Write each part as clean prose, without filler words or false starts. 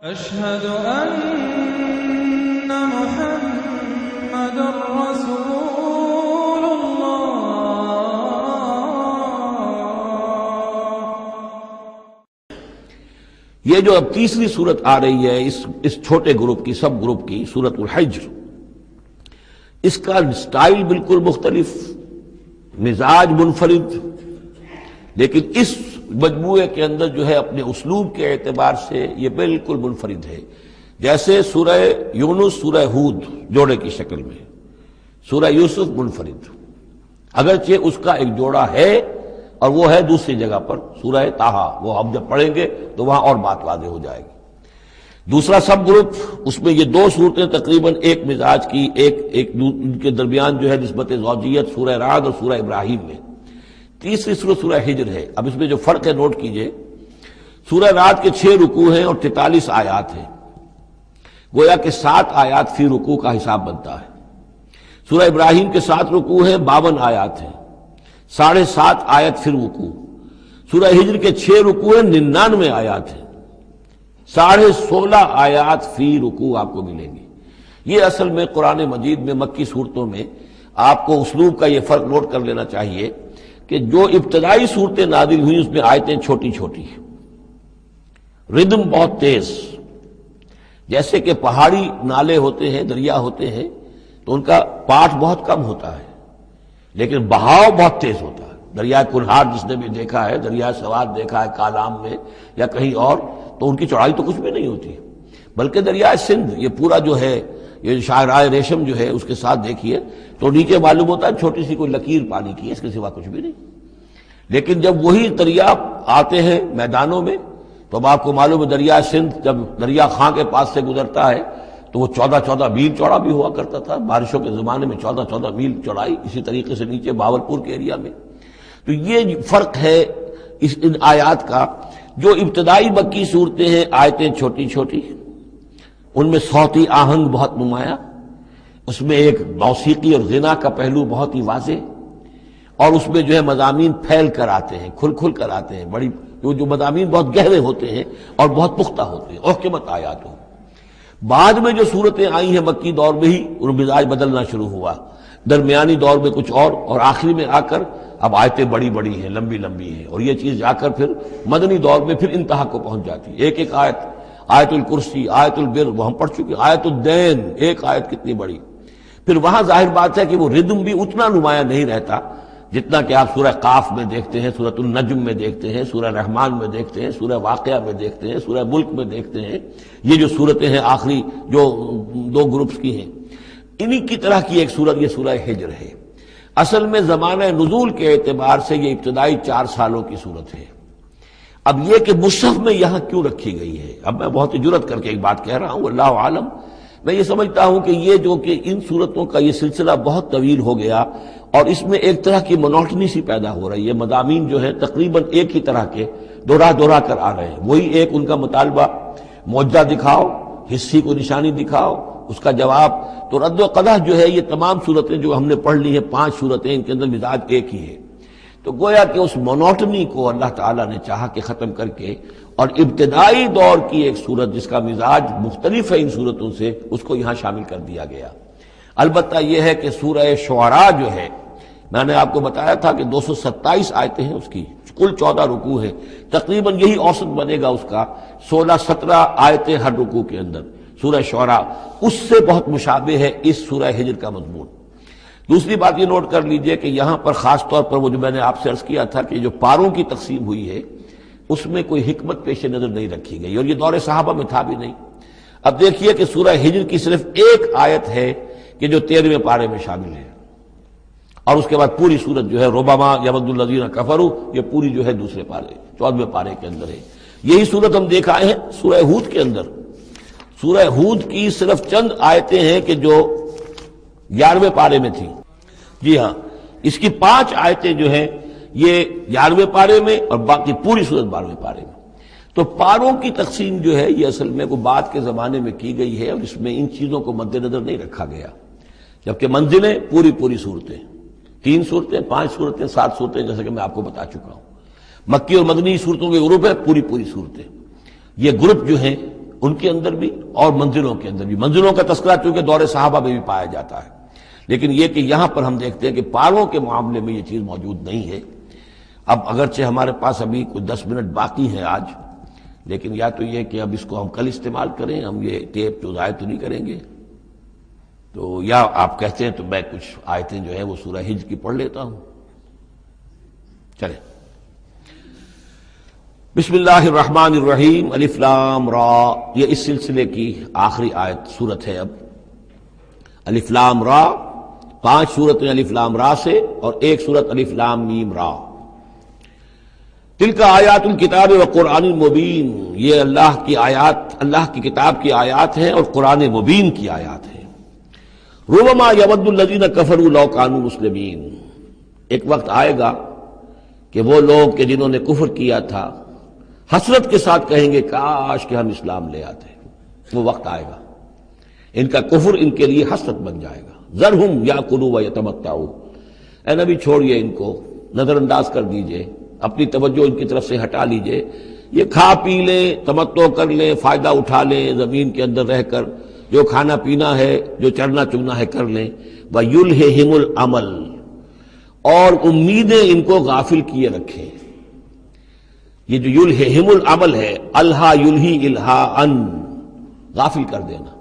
أشهد أن محمد رسول الله. یہ جو اب تیسری صورت آ رہی ہے اس چھوٹے گروپ کی، سب گروپ کی، سورۃ الحجر، اس کا سٹائل بالکل مختلف، مزاج منفرد، لیکن اس مجموعے کے اندر جو ہے اپنے اسلوب کے اعتبار سے یہ بالکل منفرد ہے۔ جیسے سورہ یونس سورہ ہود جوڑے کی شکل میں، سورہ یوسف منفرد، اگرچہ اس کا ایک جوڑا ہے اور وہ ہے دوسری جگہ پر سورہ طٰہٰ، وہ ہم جب پڑھیں گے تو وہاں اور بات واضح ہو جائے گی۔ دوسرا سب گروپ، اس میں یہ دو صورتیں تقریباً ایک مزاج کی، ایک ان کے درمیان جو ہے نسبت زوجیت سورہ رعد اور سورہ ابراہیم میں۔ تیسری صورت سورہ ہجر ہے۔ اب اس میں جو فرق ہے نوٹ کیجئے، سورہ رعد کے 6 رکوع ہیں اور 43 آیات ہیں، گویا کہ 7 آیات فی رکوع کا حساب بنتا ہے۔ سورہ ابراہیم کے 7 رکوع ہیں، 52 آیات ہیں، 7.5 آیت فی رکوع۔ سورہ ہجر کے 6 رکوع ہیں، 99 آیات ہیں، 16.5 آیات فی رکوع آپ کو ملیں گی۔ یہ اصل میں قرآن مجید میں مکی صورتوں میں آپ کو اسلوب کا یہ فرق نوٹ کر لینا چاہیے کہ جو ابتدائی صورتیں نازل ہوئی اس میں آیتیں چھوٹی چھوٹی، ردم بہت تیز، جیسے کہ پہاڑی نالے ہوتے ہیں، دریا ہوتے ہیں تو ان کا پاٹ بہت کم ہوتا ہے لیکن بہاؤ بہت تیز ہوتا ہے۔ دریائے کنہار جس نے بھی دیکھا ہے، دریائے سوات دیکھا ہے کالام میں یا کہیں اور، تو ان کی چوڑائی تو کچھ بھی نہیں ہوتی، بلکہ دریائے سندھ یہ پورا جو ہے، یہ شاہراہ ریشم جو ہے اس کے ساتھ دیکھیے تو نیچے معلوم ہوتا ہے چھوٹی سی کوئی لکیر پانی کی ہے، اس کے سوا کچھ بھی نہیں۔ لیکن جب وہی دریا آتے ہیں میدانوں میں تو اب آپ کو معلوم ہے دریائے سندھ جب دریا خاں کے پاس سے گزرتا ہے تو وہ 14 میل چوڑا بھی ہوا کرتا تھا، بارشوں کے زمانے میں 14 میل چوڑائی، اسی طریقے سے نیچے باولپور کے ایریا میں۔ تو یہ فرق ہے ان آیات کا۔ جو ابتدائی مکی صورتیں ہیں آیتیں چھوٹی چھوٹی، ان میں صوتی آہنگ بہت نمایاں، اس میں ایک موسیقی اور غنا کا پہلو بہت ہی واضح، اور اس میں جو ہے مضامین پھیل کر آتے ہیں، کھل کھل کر آتے ہیں، بڑی جو مضامین بہت گہرے ہوتے ہیں اور بہت پختہ ہوتے ہیں، احکمت آیات ہو۔ بعد میں جو صورتیں آئی ہیں مکی دور میں ہی ان مزاج بدلنا شروع ہوا، درمیانی دور میں کچھ اور آخری میں آ کر اب آیتیں بڑی بڑی ہیں، لمبی لمبی ہیں، اور یہ چیز جا کر پھر مدنی دور میں پھر انتہا کو پہنچ جاتی ہے۔ ایک آیت، آیت الکرسی، آیت البر وہ ہم پڑھ چکے، آیت الدین، ایک آیت کتنی بڑی۔ پھر وہاں ظاہر بات ہے کہ وہ ردم بھی اتنا نمایاں نہیں رہتا جتنا کہ آپ سورہ قاف میں دیکھتے ہیں، سورۃ النجم میں دیکھتے ہیں، سورہ رحمان میں دیکھتے ہیں، سورہ واقعہ میں دیکھتے ہیں، سورہ ملک میں دیکھتے ہیں۔ یہ جو صورتیں ہیں آخری جو 2 گروپس کی ہیں، انہی کی طرح کی ایک صورت یہ سورہ ہجر ہے۔ اصل میں زمانہ نزول کے اعتبار سے یہ ابتدائی 4 سالوں کی صورت ہے۔ اب یہ کہ مصحف میں یہاں کیوں رکھی گئی ہے، اب میں بہت ہی جرأت کر کے ایک بات کہہ رہا ہوں، اللہ عالم، میں یہ سمجھتا ہوں کہ یہ جو کہ ان صورتوں کا یہ سلسلہ بہت طویل ہو گیا اور اس میں ایک طرح کی مونوٹنی سی پیدا ہو رہی ہے، مضامین جو ہے تقریباً ایک ہی طرح کے دوہرا کر آ رہے ہیں، وہی ایک ان کا مطالبہ، معجزہ دکھاؤ، حصی کو نشانی دکھاؤ، اس کا جواب۔ تو رد و قدح جو ہے یہ تمام صورتیں جو ہم نے پڑھ لی ہیں 5 صورتیں، ان کے اندر مزاج ایک ہی ہے۔ تو گویا کہ اس مونوٹنی کو اللہ تعالیٰ نے چاہا کہ ختم کر کے، اور ابتدائی دور کی ایک صورت جس کا مزاج مختلف ہے ان صورتوں سے، اس کو یہاں شامل کر دیا گیا۔ البتہ یہ ہے کہ سورہ شعراء جو ہے، میں نے آپ کو بتایا تھا کہ 227 آیتیں ہیں اس کی، کل 14 رکوع ہیں، تقریباً یہی اوسط بنے گا اس کا، 16-17 آیتیں ہر رکوع کے اندر۔ سورہ شعراء اس سے بہت مشابہ ہے اس سورہ ہجر کا مضمون۔ دوسری بات یہ نوٹ کر لیجئے کہ یہاں پر خاص طور پر وہ جو میں نے آپ سے عرض کیا تھا کہ جو پاروں کی تقسیم ہوئی ہے اس میں کوئی حکمت پیش نظر نہیں رکھی گئی، اور یہ دور صحابہ میں تھا بھی نہیں۔ اب دیکھیے کہ سورہ ہجر کی صرف ایک آیت ہے کہ جو 13ویں پارے میں شامل ہے، اور اس کے بعد پوری سورت جو ہے ربما یود الذین کفروا، یہ پوری جو ہے دوسرے پارے 14ویں پارے کے اندر ہے۔ یہی سورت ہم دیکھ آئے ہیں سورہ ہود کے اندر۔ سورہ ہود کی صرف چند آیتیں ہیں کہ جو 11ویں پارے میں تھی، جی ہاں، اس کی 5 آیتیں جو ہیں یہ 11ویں پارے میں اور باقی پوری صورت 12ویں پارے میں۔ تو پاروں کی تقسیم جو ہے یہ اصل میں وہ بعد کے زمانے میں کی گئی ہے، اور اس میں ان چیزوں کو مد نظر نہیں رکھا گیا، جبکہ منزلیں پوری صورتیں، 3 صورتیں، 5 صورتیں، 7 صورتیں، جیسا کہ میں آپ کو بتا چکا ہوں۔ مکی اور مدنی صورتوں کے گروپ ہے، پوری صورتیں۔ یہ گروپ جو ہیں ان کے اندر بھی اور منزلوں کے اندر بھی. منزلوں کا تذکرہ چونکہ دور صحابہ میں بھی پایا جاتا ہے، لیکن یہ کہ یہاں پر ہم دیکھتے ہیں کہ پاروں کے معاملے میں یہ چیز موجود نہیں ہے. اب اگرچہ ہمارے پاس ابھی کچھ 10 منٹ باقی ہیں آج، لیکن یا تو یہ کہ اب اس کو ہم کل استعمال کریں، ہم یہ ٹیپ تو ضائع تو نہیں کریں گے، تو یا آپ کہتے ہیں تو میں کچھ آیتیں جو ہیں وہ سورہ حجر کی پڑھ لیتا ہوں. چلیں. بسم اللہ الرحمن الرحیم. الف لام را، یہ اس سلسلے کی آخری آیت سورت ہے. اب الف لام را، 5 سورتیں الف لام را سے اور ایک سورت الف لام میم را. تلک آیات الکتاب و قرآن مبین، یہ اللہ کی آیات، اللہ کی کتاب کی آیات ہیں اور قرآن مبین کی آیات ہیں. ربما یود الذین کفروا لو کانوا مسلمین، ایک وقت آئے گا کہ وہ لوگ کہ جنہوں نے کفر کیا تھا حسرت کے ساتھ کہیں گے کاش کہ ہم اسلام لے آتے. وہ وقت آئے گا، ان کا کفر ان کے لیے حسرت بن جائے گا. ذرہم یاکلوا ویتمتعوا، اے نبی چھوڑیے ان کو، نظر انداز کر دیجئے، اپنی توجہ ان کی طرف سے ہٹا لیجئے. یہ کھا پی لیں، تمتع کر لیں، فائدہ اٹھا لیں، زمین کے اندر رہ کر جو کھانا پینا ہے، جو چرنا چگنا ہے کر لیں. وَيُلْهِهِمُ الْعَمَلُ، اور امیدیں ان کو غافل کیے رکھیں. یہ جو یلہہم العمل ہے، الہا یلہی الہاءً، غافل کر دینا.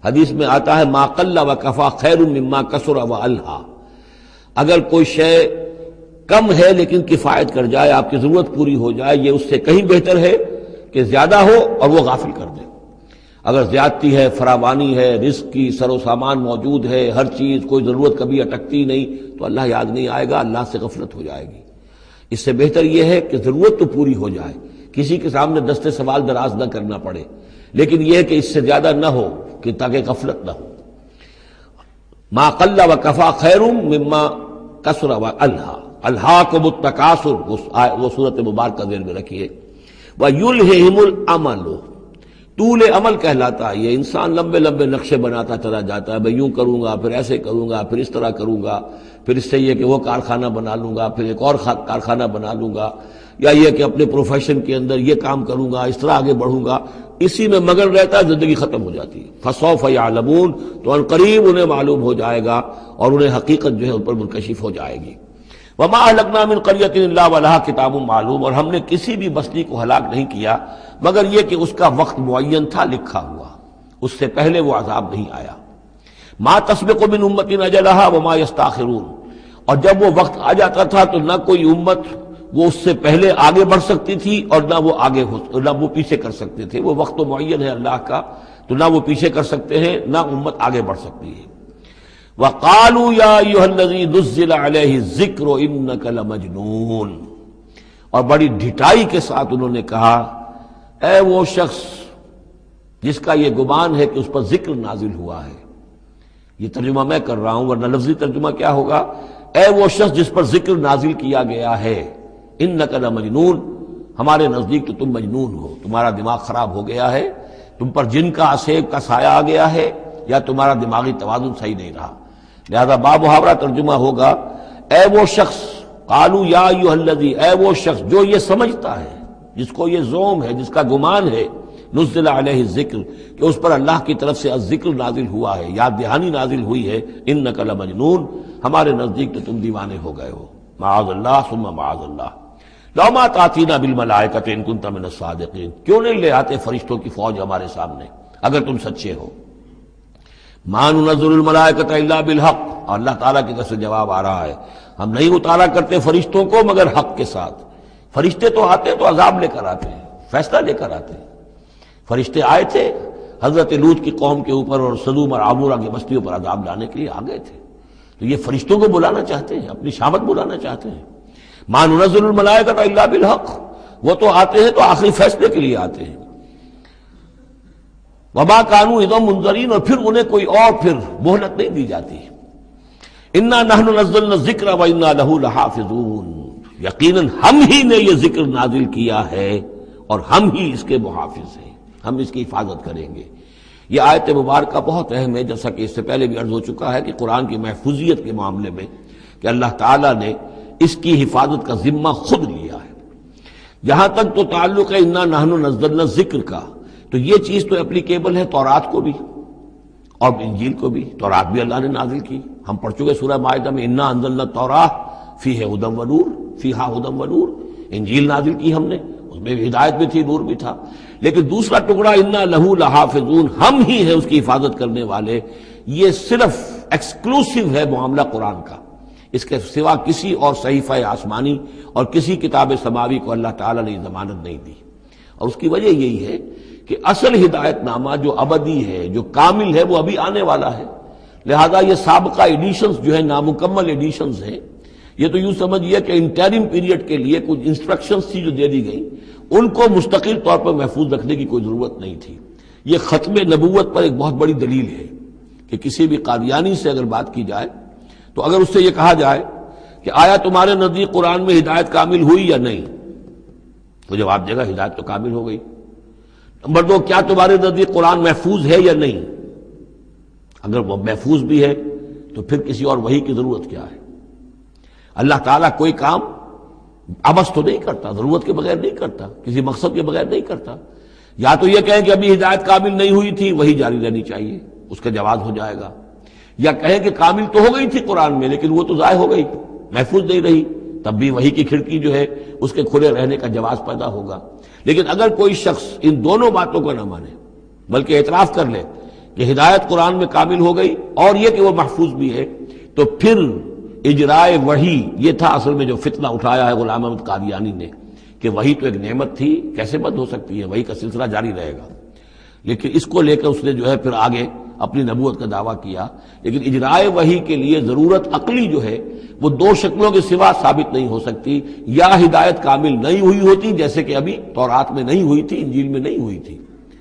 حدیث میں آتا ہے ما قل وکفا خیر مما کثر والہا، اگر کوئی شے کم ہے لیکن کفایت کر جائے، آپ کی ضرورت پوری ہو جائے، یہ اس سے کہیں بہتر ہے کہ زیادہ ہو اور وہ غافل کر دے. اگر زیادتی ہے، فراوانی ہے، رزق کی سر و سامان موجود ہے، ہر چیز، کوئی ضرورت کبھی اٹکتی نہیں، تو اللہ یاد نہیں آئے گا، اللہ سے غفلت ہو جائے گی. اس سے بہتر یہ ہے کہ ضرورت تو پوری ہو جائے، کسی کے سامنے دستے سوال دراز نہ کرنا پڑے، لیکن یہ ہے کہ اس سے زیادہ نہ ہو کہ تاکہ غفلت نہ ہو. ما قل وکفا خیر مما کثر والہا، الہاکم التکاثر، وہ صورت مبارکہ ذہن میں رکھیے. وَيُلْهِهِمُ الْعَمَلُ، طول عمل کہلاتا ہے. یہ انسان لمبے لمبے نقشے بناتا چلا جاتا ہے، میں یوں کروں گا، پھر ایسے کروں گا، پھر اس طرح کروں گا، پھر اس سے یہ کہ وہ کارخانہ بنا لوں گا، پھر ایک اور کارخانہ بنا لوں گا، یا یہ کہ اپنے پروفیشن کے اندر یہ کام کروں گا، اس طرح آگے بڑھوں گا. اسی میں مگن رہتا ہے، زندگی ختم ہو جاتی ہے. فَسَوْفَ يَعْلَمُونَ، تو ان قریب انہیں معلوم ہو جائے گا اور انہیں حقیقت جو ہے ان پر منکشف ہو جائے گی. وَمَا أَهْلَكْنَا مِنْ قَرْيَةٍ إِلَّا وَلَهَا کِتَابٌ معلوم، اور ہم نے کسی بھی بستی کو ہلاک نہیں کیا مگر یہ کہ اس کا وقت معین تھا لکھا ہوا، اس سے پہلے وہ عذاب نہیں آیا. مَا تَسْبِقُ مِنْ أُمَّةٍ أَجَلَهَا وَمَا يَسْتَأْخِرُونَ، اور جب وہ وقت آ جاتا تھا تو نہ کوئی امت وہ اس سے پہلے آگے بڑھ سکتی تھی اور نہ وہ پیچھے کر سکتے تھے. وہ وقت تو معین ہے اللہ کا، تو نہ وہ پیچھے کر سکتے ہیں نہ امت آگے بڑھ سکتی ہے. وَقَالُوا يَا أَيُّهَا الَّذِي نُزِّلَ عَلَيْهِ الذِّكْرُ إِنَّكَ لَمَجْنُونٌ، اور بڑی ڈھٹائی کے ساتھ انہوں نے کہا اے وہ شخص جس کا یہ گمان ہے کہ اس پر ذکر نازل ہوا ہے. یہ ترجمہ میں کر رہا ہوں، ورنہ لفظی ترجمہ کیا ہوگا؟ اے وہ شخص جس پر ذکر نازل کیا گیا ہے، انک لمجنون، ہمارے نزدیک تو تم مجنون ہو، تمہارا دماغ خراب ہو گیا ہے، تم پر جن کا اسیب کا سایہ آ گیا ہے، یا تمہارا دماغی توازن صحیح نہیں رہا. لہذا بامحاورہ ترجمہ ہوگا اے وہ شخص، قالوا یا ایھا الذی، اے وہ شخص جو یہ سمجھتا ہے، جس کو یہ زوم ہے، جس کا گمان ہے، نزل علیہ الذکر، کہ اس پر اللہ کی طرف سے الذکر نازل ہوا ہے، یاد دہانی نازل ہوئی ہے، انک لمجنون، ہمارے نزدیک تو تم دیوانے ہو گئے ہو. معاذ اللہ ثم معاذ اللہ. لو ما تاتینا بالملائکۃ ان کنت من الصادقین، کیوں نہیں لے آتے فرشتوں کی فوج ہمارے سامنے اگر تم سچے ہو. ما ننزل الملائکۃ الا بالحق، اور اللہ تعالیٰ کی طرف سے جواب آ رہا ہے ہم نہیں اتارا کرتے فرشتوں کو مگر حق کے ساتھ. فرشتے تو آتے تو عذاب لے کر آتے ہیں، فیصلہ لے کر آتے ہیں. فرشتے آئے تھے حضرت لوط کی قوم کے اوپر اور سدوم اور عمورہ کی بستیوں پر عذاب لانے کے لیے آ گئے تھے. تو یہ فرشتوں کو بلانا چاہتے ہیں، اپنی شامت بلانا چاہتے ہیں. ما ننزل الملائکۃ الا بالحق، وہ تو آتے ہیں تو آخری فیصلے کے لیے آتے ہیں. وما کانوا اذا منذرین، اور پھر انہیں کوئی اور پھر مہلت نہیں دی جاتی. انا نحن نزلنا الذکر وانا له لحافظون، یقیناً ہم ہی نے یہ ذکر نازل کیا ہے اور ہم ہی اس کے محافظ ہیں، ہم اس کی حفاظت کریں گے. یہ آیت مبارکہ بہت اہم ہے، جیسا کہ اس سے پہلے بھی عرض ہو چکا ہے کہ قرآن کی محفوظیت کے معاملے میں کہ اللہ تعالیٰ نے اس کی حفاظت کا ذمہ خود لیا ہے. یہاں تک تو تعلق ہے انا نحن نزلنا الذکر کا تو یہ چیز تو اپلیکیبل ہے تورات کو بھی اور انجیل کو بھی. تورات بھی اللہ نے نازل کی، ہم پڑھ چکے سورہ مائدہ میں انا انزلنا التوراۃ فیہا ھدی ونور. انجیل نازل کی ہم نے، اس میں ہدایت بھی تھی، نور بھی تھا. لیکن دوسرا ٹکڑا انا لہو لحافظون، ہم ہی ہیں اس کی حفاظت کرنے والے، یہ صرف ایکسکلوسیو ہے معاملہ قرآن کا. اس کے سوا کسی اور صحیفہ آسمانی اور کسی کتاب سماوی کو اللہ تعالیٰ نے ضمانت نہیں دی. اور اس کی وجہ یہی ہے کہ اصل ہدایت نامہ جو ابدی ہے، جو کامل ہے، وہ ابھی آنے والا ہے. لہذا یہ سابقہ ایڈیشنز جو ہیں، نامکمل ایڈیشنز ہیں، یہ تو یوں سمجھیے کہ انٹرم پیریڈ کے لیے کچھ انسٹرکشنز تھی جو دے دی گئیں، ان کو مستقل طور پر محفوظ رکھنے کی کوئی ضرورت نہیں تھی. یہ ختم نبوت پر ایک بہت بڑی دلیل ہے کہ کسی بھی قادیانی سے اگر بات کی جائے تو اگر اس سے یہ کہا جائے کہ آیا تمہارے نزدیک قرآن میں ہدایت کامل ہوئی یا نہیں، تو جواب دے گا ہدایت تو کامل ہو گئی. نمبر 2، کیا تمہارے نزدیک قرآن محفوظ ہے یا نہیں؟ اگر وہ محفوظ بھی ہے تو پھر کسی اور وحی کی ضرورت کیا ہے؟ اللہ تعالیٰ کوئی کام عبث تو نہیں کرتا، ضرورت کے بغیر نہیں کرتا، کسی مقصد کے بغیر نہیں کرتا. یا تو یہ کہیں کہ ابھی ہدایت کامل نہیں ہوئی تھی، وہی جاری رہنی چاہیے، اس کا جواز ہو جائے گا. یا کہیں کہ کامل تو ہو گئی تھی قرآن میں لیکن وہ تو ضائع ہو گئی، محفوظ نہیں رہی، تب بھی وحی کی کھڑکی جو ہے اس کے کھلے رہنے کا جواز پیدا ہوگا. لیکن اگر کوئی شخص ان دونوں باتوں کو نہ مانے بلکہ اعتراف کر لے کہ ہدایت قرآن میں کامل ہو گئی اور یہ کہ وہ محفوظ بھی ہے، تو پھر اجرائے وحی، یہ تھا اصل میں جو فتنہ اٹھایا ہے غلام احمد قادیانی نے کہ وحی تو ایک نعمت تھی، کیسے بند ہو سکتی ہے، وحی کا سلسلہ جاری رہے گا. لیکن اس کو لے کر اس نے جو ہے پھر آگے اپنی نبوت کا دعویٰ کیا. لیکن اجرائے وحی کے لیے ضرورت عقلی جو ہے وہ دو شکلوں کے سوا ثابت نہیں ہو سکتی. یا ہدایت کامل نہیں ہوئی ہوتی جیسے کہ ابھی تورات میں نہیں ہوئی تھی، انجیل میں نہیں ہوئی تھی،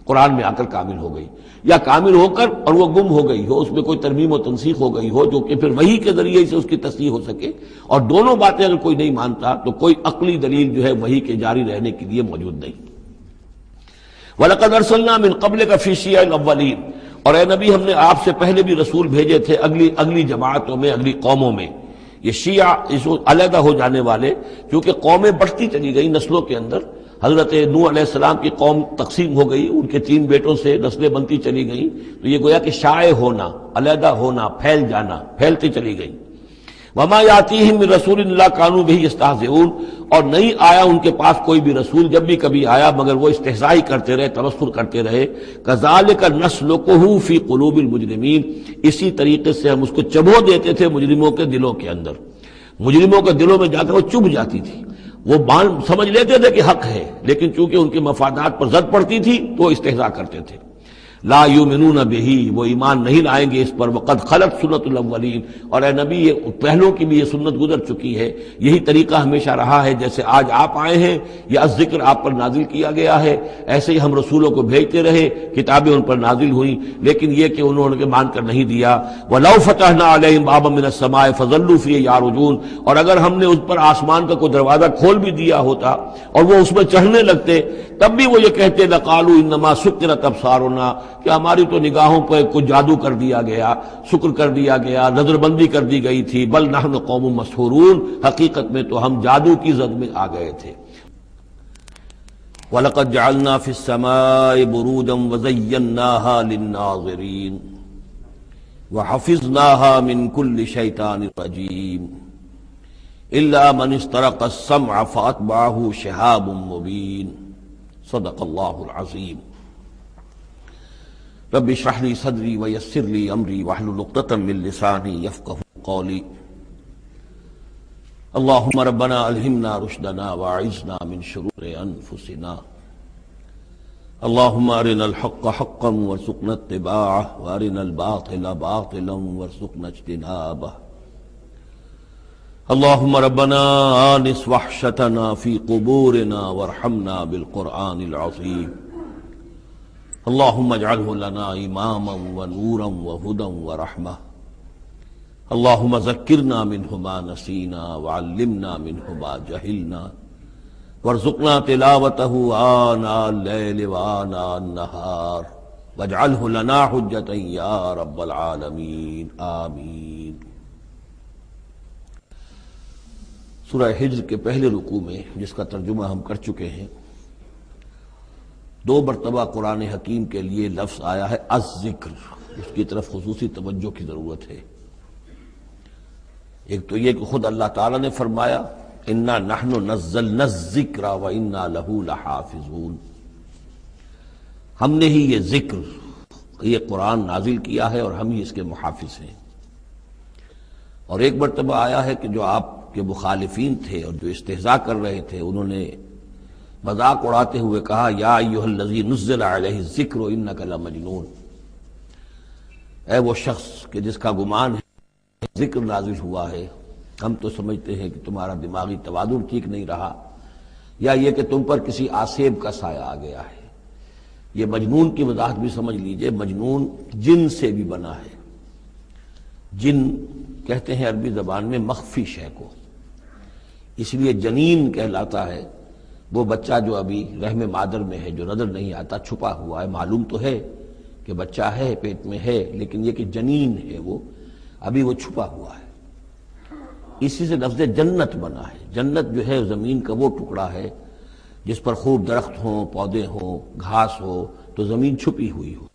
قرآن میں آ کر کامل ہو گئی، یا کامل ہو کر اور وہ گم ہو گئی ہو، اس میں کوئی ترمیم و تنسیخ ہو گئی ہو جو کہ پھر وحی کے ذریعے سے اس کی تصحیح ہو سکے. اور دونوں باتیں اگر کوئی نہیں مانتا تو کوئی عقلی دلیل جو ہے وحی کے جاری رہنے کے لیے موجود نہیں. وَلَقَدْ أَرْسَلْنَا مِن قَبْلِكَ فِي شِيَعِ الْأَوَّلِينَ، اور اے نبی ہم نے آپ سے پہلے بھی رسول بھیجے تھے اگلی جماعتوں میں، اگلی قوموں میں. یہ شیعہ اس علیحدہ ہو جانے والے، کیونکہ قومیں بڑھتی چلی گئی نسلوں کے اندر. حضرت نوح علیہ السلام کی قوم تقسیم ہو گئی، ان کے 3 بیٹوں سے نسلیں بنتی چلی گئیں، تو یہ گویا کہ شائع ہونا، علیحدہ ہونا، پھیل جانا، پھیلتی چلی گئی. وما یاتیہم من رسول الا کانوا بہ یستہزئون، اور نہیں آیا ان کے پاس کوئی بھی رسول، جب بھی کبھی آیا مگر وہ استہزاء کرتے رہے، تبصر کرتے رہے. کذالک نسلکہ فی قلوب المجرمین، اسی طریقے سے ہم اس کو چبھو دیتے تھے مجرموں کے دلوں کے اندر. مجرموں کے دلوں میں جا کر وہ چبھ جاتی تھی، وہ سمجھ لیتے تھے کہ حق ہے، لیکن چونکہ ان کے مفادات پر زد پڑتی تھی تو وہ استہزاء کرتے تھے. لا یؤمنون بہ، وہ ایمان نہیں لائیں گے اس پر. وقد خلت سنت الاولین، اور اے نبی یہ پہلوں کی بھی یہ سنت گزر چکی ہے. یہی طریقہ ہمیشہ رہا ہے، جیسے آج آپ آئے ہیں یا ذکر آپ پر نازل کیا گیا ہے، ایسے ہی ہم رسولوں کو بھیجتے رہے، کتابیں ان پر نازل ہوئیں، لیکن یہ کہ انہوں نے مان کر نہیں دیا. وَلَوْ فَتَحْنَا عَلَيْهِمْ بَابًا مِّنَ السَّمَاءِ فَظَلُّوا فِيهِ يَعْرُجُونَ، اور اگر ہم نے اس پر آسمان کا کوئی دروازہ کھول بھی دیا ہوتا اور وہ اس میں چڑھنے لگتے، تب بھی وہ یہ کہتے لَقَالُوا إِنَّمَا سُكِّرَتْ أَبْصَارُنَا، کہ ہماری تو نگاہوں پر کچھ جادو کر دیا گیا، شکر کر دیا گیا، نظر بندی کر دی گئی تھی. بل نحن قوم مسحورون، حقیقت میں تو ہم جادو کی زد میں آ گئے تھے. وَلَقَدْ جَعَلْنَا فِي السَّمَاءِ بُرُوجًا وَزَيَّنَّاهَا لِلنَّاظِرِينَ وَحَفِظْنَاهَا مِنْ كُلِّ شَيْطَانٍ رَجِيمٍ إِلَّا مَنِ اسْتَرَقَ السَّمْعَ فَأَتْبَعَهُ شِهَابٌ مُّبِينٌ. صدق اللہ العظیم. رب اشرح لي صدري ويسر لي امري واحلل عقدة من لساني يفقهوا قولي. اللهم ربنا الهمنا رشدنا واعذنا من شرور انفسنا. اللهم ارنا الحق حقا وارزقنا اتباعه وارنا الباطل باطلا وارزقنا اجتنابه. اللهم ربنا آنس وحشتنا في قبورنا وارحمنا بالقرآن العظيم. اللهم اجعله لنا إماما ونورا وهدى ورحمة. اللهم ذكرنا منه ما نسينا وعلمنا منه ما جهلنا وارزقنا تلاوته آناء الليل وآناء النهار واجعله لنا حجة يا رب العالمين آمين. سورہ ہجر کے پہلے رکوع میں، جس کا ترجمہ ہم کر چکے ہیں، دو مرتبہ قرآن حکیم کے لیے لفظ آیا ہے الذکر، اس کی طرف خصوصی توجہ کی ضرورت ہے۔ ایک تو یہ کہ خود اللہ تعالیٰ نے فرمایا انا نحن نزلنا الذکر وانا لہ لحافظون، ہم نے ہی یہ ذکر، یہ قرآن نازل کیا ہے اور ہم ہی اس کے محافظ ہیں۔ اور ایک مرتبہ آیا ہے کہ جو آپ کے مخالفین تھے اور جو استہزاء کر رہے تھے، انہوں نے مذاق اڑاتے ہوئے کہا یا ایھا الذی نزل علیہ الذکر انک لمجنون، اے وہ شخص کہ جس کا گمان ہے ذکر نازل ہوا ہے، ہم تو سمجھتے ہیں کہ تمہارا دماغی توازن ٹھیک نہیں رہا، یا یہ کہ تم پر کسی آسیب کا سایہ آ گیا ہے۔ یہ مجنون کی وضاحت بھی سمجھ لیجئے، مجنون جن سے بھی بنا ہے۔ جن کہتے ہیں عربی زبان میں مخفی شے کو، اس لیے جنین کہلاتا ہے وہ بچہ جو ابھی رحم مادر میں ہے، جو نظر نہیں آتا، چھپا ہوا ہے، معلوم تو ہے کہ بچہ ہے، پیٹ میں ہے، لیکن یہ کہ جنین ہے وہ ابھی وہ چھپا ہوا ہے۔ اسی سے لفظ جنت بنا ہے۔ جنت جو ہے زمین کا وہ ٹکڑا ہے جس پر خوب درخت ہوں، پودے ہوں، گھاس ہو، تو زمین چھپی ہوئی ہو،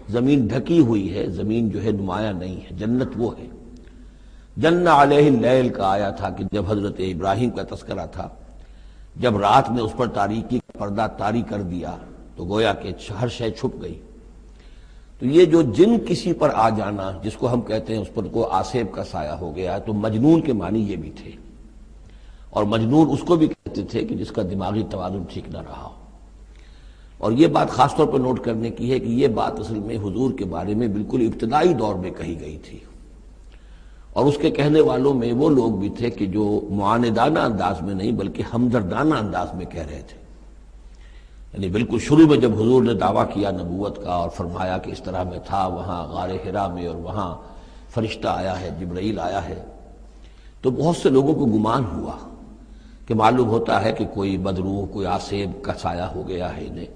زمین ڈھکی ہوئی ہے، زمین جو ہے نمایاں نہیں ہے۔ جنت وہ ہے۔ جن علیہ اللیل کا آیا تھا کہ جب حضرت ابراہیم کا تذکرہ تھا، جب رات نے اس پر تاریکی کا پردہ طاری کر دیا تو گویا کہ ہر شے چھپ گئی۔ تو یہ جو جن کسی پر آ جانا، جس کو ہم کہتے ہیں اس پر کو آسیب کا سایہ ہو گیا، تو مجنون کے معنی یہ بھی تھے۔ اور مجنون اس کو بھی کہتے تھے کہ جس کا دماغی توازن ٹھیک نہ رہا ہو۔ اور یہ بات خاص طور پر نوٹ کرنے کی ہے کہ یہ بات اصل میں حضور کے بارے میں بالکل ابتدائی دور میں کہی گئی تھی، اور اس کے کہنے والوں میں وہ لوگ بھی تھے کہ جو معاندانہ انداز میں نہیں بلکہ ہمدردانہ انداز میں کہہ رہے تھے۔ یعنی بالکل شروع میں جب حضور نے دعویٰ کیا نبوت کا اور فرمایا کہ اس طرح میں تھا وہاں غار حرا میں، اور وہاں فرشتہ آیا ہے، جبرائیل آیا ہے، تو بہت سے لوگوں کو گمان ہوا کہ معلوم ہوتا ہے کہ کوئی بدروح، کوئی آسیب کا سایہ ہو گیا ہے انہیں۔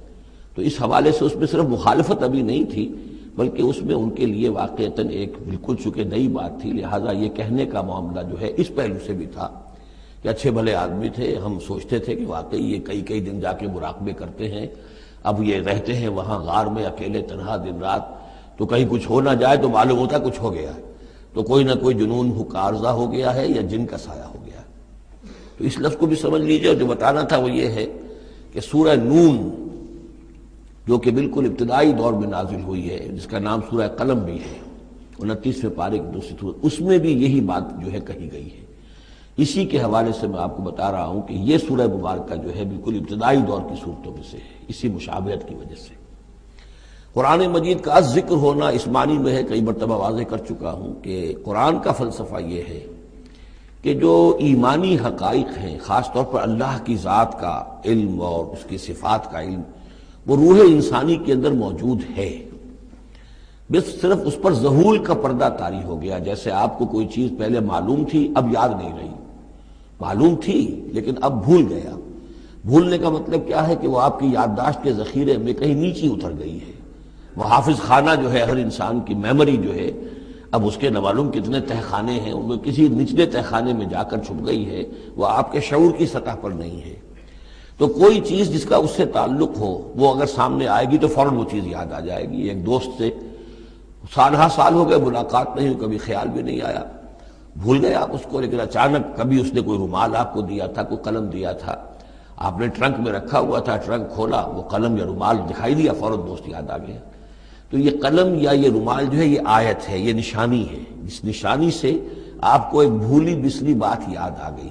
تو اس حوالے سے اس میں صرف مخالفت ابھی نہیں تھی، بلکہ اس میں ان کے لیے واقعتاً ایک بالکل چونکہ نئی بات تھی، لہٰذا یہ کہنے کا معاملہ جو ہے اس پہلو سے بھی تھا کہ اچھے بھلے آدمی تھے، ہم سوچتے تھے کہ واقعی یہ کئی دن جا کے مراقبے کرتے ہیں، اب یہ رہتے ہیں وہاں غار میں اکیلے تنہا دن رات، تو کہیں کچھ ہو نہ جائے تو معلوم ہوتا کچھ ہو گیا ہے، تو کوئی نہ کوئی جنون عارضہ ہو گیا ہے یا جن کا سایہ ہو گیا ہے۔ تو اس لفظ کو بھی سمجھ لیجیے، اور جو بتانا تھا وہ یہ ہے کہ سورہ نون جو کہ بالکل ابتدائی دور میں نازل ہوئی ہے، جس کا نام سورہ قلم بھی ہے، 29ویں پارے کی دوسری سورت، اس میں بھی یہی بات جو ہے کہی گئی ہے۔ اسی کے حوالے سے میں آپ کو بتا رہا ہوں کہ یہ سورہ مبارکہ جو ہے بالکل ابتدائی دور کی صورتوں میں سے ہے، اسی مشابہت کی وجہ سے۔ قرآن مجید کا ذکر ہونا اس معنی میں ہے، کئی مرتبہ واضح کر چکا ہوں کہ قرآن کا فلسفہ یہ ہے کہ جو ایمانی حقائق ہیں، خاص طور پر اللہ کی ذات کا علم اور اس کی صفات کا علم، وہ روح انسانی کے اندر موجود ہے، بس صرف اس پر ظہور کا پردہ طاری ہو گیا۔ جیسے آپ کو کوئی چیز پہلے معلوم تھی، اب یاد نہیں رہی، معلوم تھی لیکن اب بھول گیا۔ بھولنے کا مطلب کیا ہے کہ وہ آپ کی یادداشت کے ذخیرے میں کہیں نیچی اتر گئی ہے۔ وہ حافظ خانہ جو ہے، ہر انسان کی میموری جو ہے، اب اس کے نہ معلوم کتنے تہہ خانے ہیں، ان میں کسی نچلے تہہ خانے میں جا کر چھپ گئی ہے، وہ آپ کے شعور کی سطح پر نہیں ہے۔ تو کوئی چیز جس کا اس سے تعلق ہو، وہ اگر سامنے آئے گی تو فوراً وہ چیز یاد آ جائے گی۔ ایک دوست سے سال ہا سال ہو گئے ملاقات نہیں، کبھی خیال بھی نہیں آیا، بھول گئے آپ اس کو، لیکن اچانک کبھی اس نے کوئی رومال آپ کو دیا تھا، کوئی قلم دیا تھا، آپ نے ٹرنک میں رکھا ہوا تھا، ٹرنک کھولا، وہ قلم یا رومال دکھائی دیا، فوراً دوست یاد آ گیا۔ تو یہ قلم یا یہ رومال جو ہے یہ آیت ہے، یہ نشانی ہے، اس نشانی سے آپ کو ایک بھولی بسلی بات یاد آ گئی۔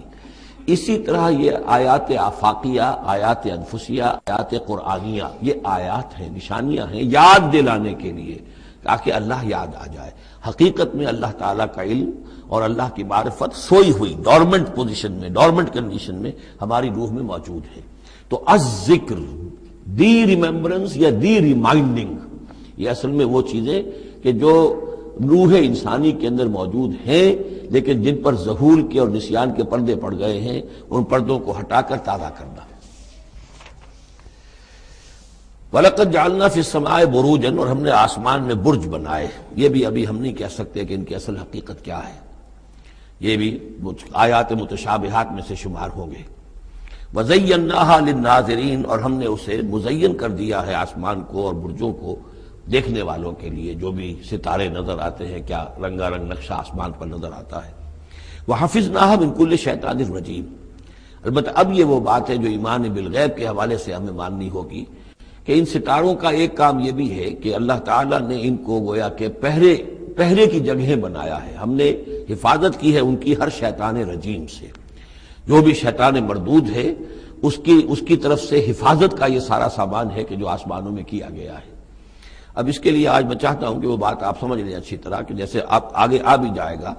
اسی طرح یہ آیات آفاقیہ، آیات انفسیہ، آیات قرآنیہ، یہ آیات ہیں، نشانیاں ہیں یاد دلانے کے لیے، تاکہ اللہ یاد آ جائے۔ حقیقت میں اللہ تعالیٰ کا علم اور اللہ کی معرفت سوئی ہوئی ڈورمنٹ پوزیشن میں، ڈورمنٹ کنڈیشن میں ہماری روح میں موجود ہے۔ تو الذکر، دی ریممبرنس یا دی ریمائنڈنگ، یہ اصل میں وہ چیزیں کہ جو روح انسانی کے اندر موجود ہیں، لیکن جن پر ظہور کے اور نسیان کے پردے پڑ گئے ہیں، ان پردوں کو ہٹا کر تازہ کرنا۔ وَلَقَدْ جَعَلْنَا فِي السَّمَاءِ بُرُوجًا، اور ہم نے آسمان میں برج بنائے۔ یہ بھی ابھی ہم نہیں کہہ سکتے کہ ان کی اصل حقیقت کیا ہے، یہ بھی آیات متشابہات میں سے شمار ہوں گے۔ وَزَيَّنَّاهَا لِلنَّاظِرِينَ، اور ہم نے اسے مزین کر دیا ہے آسمان کو اور برجوں کو دیکھنے والوں کے لیے، جو بھی ستارے نظر آتے ہیں، کیا رنگا رنگ نقشہ آسمان پر نظر آتا ہے۔ وَحَفِظْنَاهَا مِن كُلِّ شَيْطَانٍ رَجِيمٍ۔ البتہ اب یہ وہ بات ہے جو ایمان بالغیب کے حوالے سے ہمیں ماننی ہوگی کہ ان ستاروں کا ایک کام یہ بھی ہے کہ اللہ تعالیٰ نے ان کو گویا کہ پہرے کی جگہیں بنایا ہے، ہم نے حفاظت کی ہے ان کی ہر شیطان رجیم سے، جو بھی شیطان مردود ہے اس کی طرف سے حفاظت کا یہ سارا سامان ہے کہ جو آسمانوں میں کیا گیا ہے۔ اب اس کے لیے آج میں چاہتا ہوں کہ وہ بات آپ سمجھ لیں اچھی طرح، کہ جیسے آپ آگے آ بھی جائے گا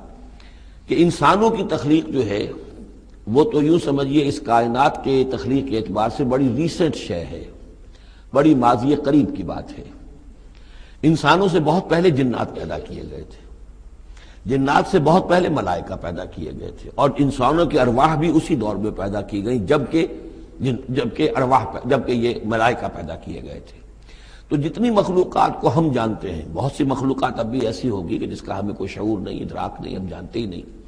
کہ انسانوں کی تخلیق جو ہے وہ تو یوں سمجھیے اس کائنات کے تخلیق کے اعتبار سے بڑی ریسنٹ شے ہے، بڑی ماضی قریب کی بات ہے۔ انسانوں سے بہت پہلے جنات پیدا کیے گئے تھے، جنات سے بہت پہلے ملائکہ پیدا کیے گئے تھے، اور انسانوں کی ارواح بھی اسی دور میں پیدا کی گئیں جبکہ یہ ملائکہ پیدا کیے گئے تھے۔ تو جتنی مخلوقات کو ہم جانتے ہیں، بہت سی مخلوقات اب بھی ایسی ہوگی کہ جس کا ہمیں کوئی شعور نہیں، ادراک نہیں، ہم جانتے ہی نہیں۔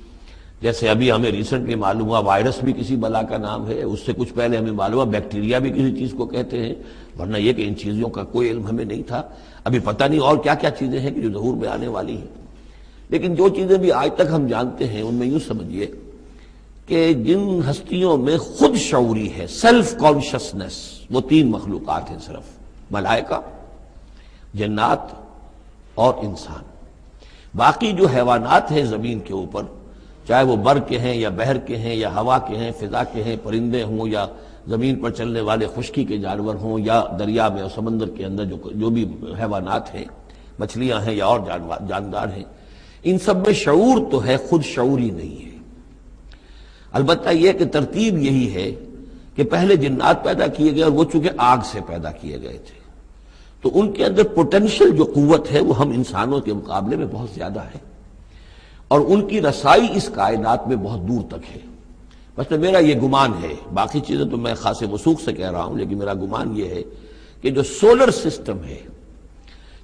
جیسے ابھی ہمیں ریسنٹلی معلوم ہوا وائرس بھی کسی بلا کا نام ہے، اس سے کچھ پہلے ہمیں معلوم ہوا بیکٹیریا بھی کسی چیز کو کہتے ہیں، ورنہ یہ کہ ان چیزوں کا کوئی علم ہمیں نہیں تھا۔ ابھی پتہ نہیں اور کیا کیا چیزیں ہیں کہ جو ظہور میں آنے والی ہیں، لیکن جو چیزیں بھی آج تک ہم جانتے ہیں ان میں یوں سمجھیے کہ جن ہستیوں میں خود شعوری ہے، سیلف کانشسنس، وہ تین مخلوقات ہیں صرف، ملائکہ، جنات اور انسان۔ باقی جو حیوانات ہیں زمین کے اوپر، چاہے وہ بر کے ہیں یا بحر کے ہیں یا ہوا کے ہیں، فضا کے ہیں، پرندے ہوں یا زمین پر چلنے والے خشکی کے جانور ہوں یا دریا میں اور سمندر کے اندر جو بھی حیوانات ہیں، مچھلیاں ہیں یا اور جاندار ہیں، ان سب میں شعور تو ہے، خود شعوری نہیں ہے۔ البتہ یہ کہ ترتیب یہی ہے کہ پہلے جنات پیدا کیے گئے اور وہ چونکہ آگ سے پیدا کیے گئے تھے، تو ان کے اندر پوٹینشل جو قوت ہے وہ ہم انسانوں کے مقابلے میں بہت زیادہ ہے، اور ان کی رسائی اس کائنات میں بہت دور تک ہے۔ بس میرا یہ گمان ہے، باقی چیزیں تو میں خاص وثوق سے کہہ رہا ہوں، لیکن میرا گمان یہ ہے کہ جو سولر سسٹم ہے،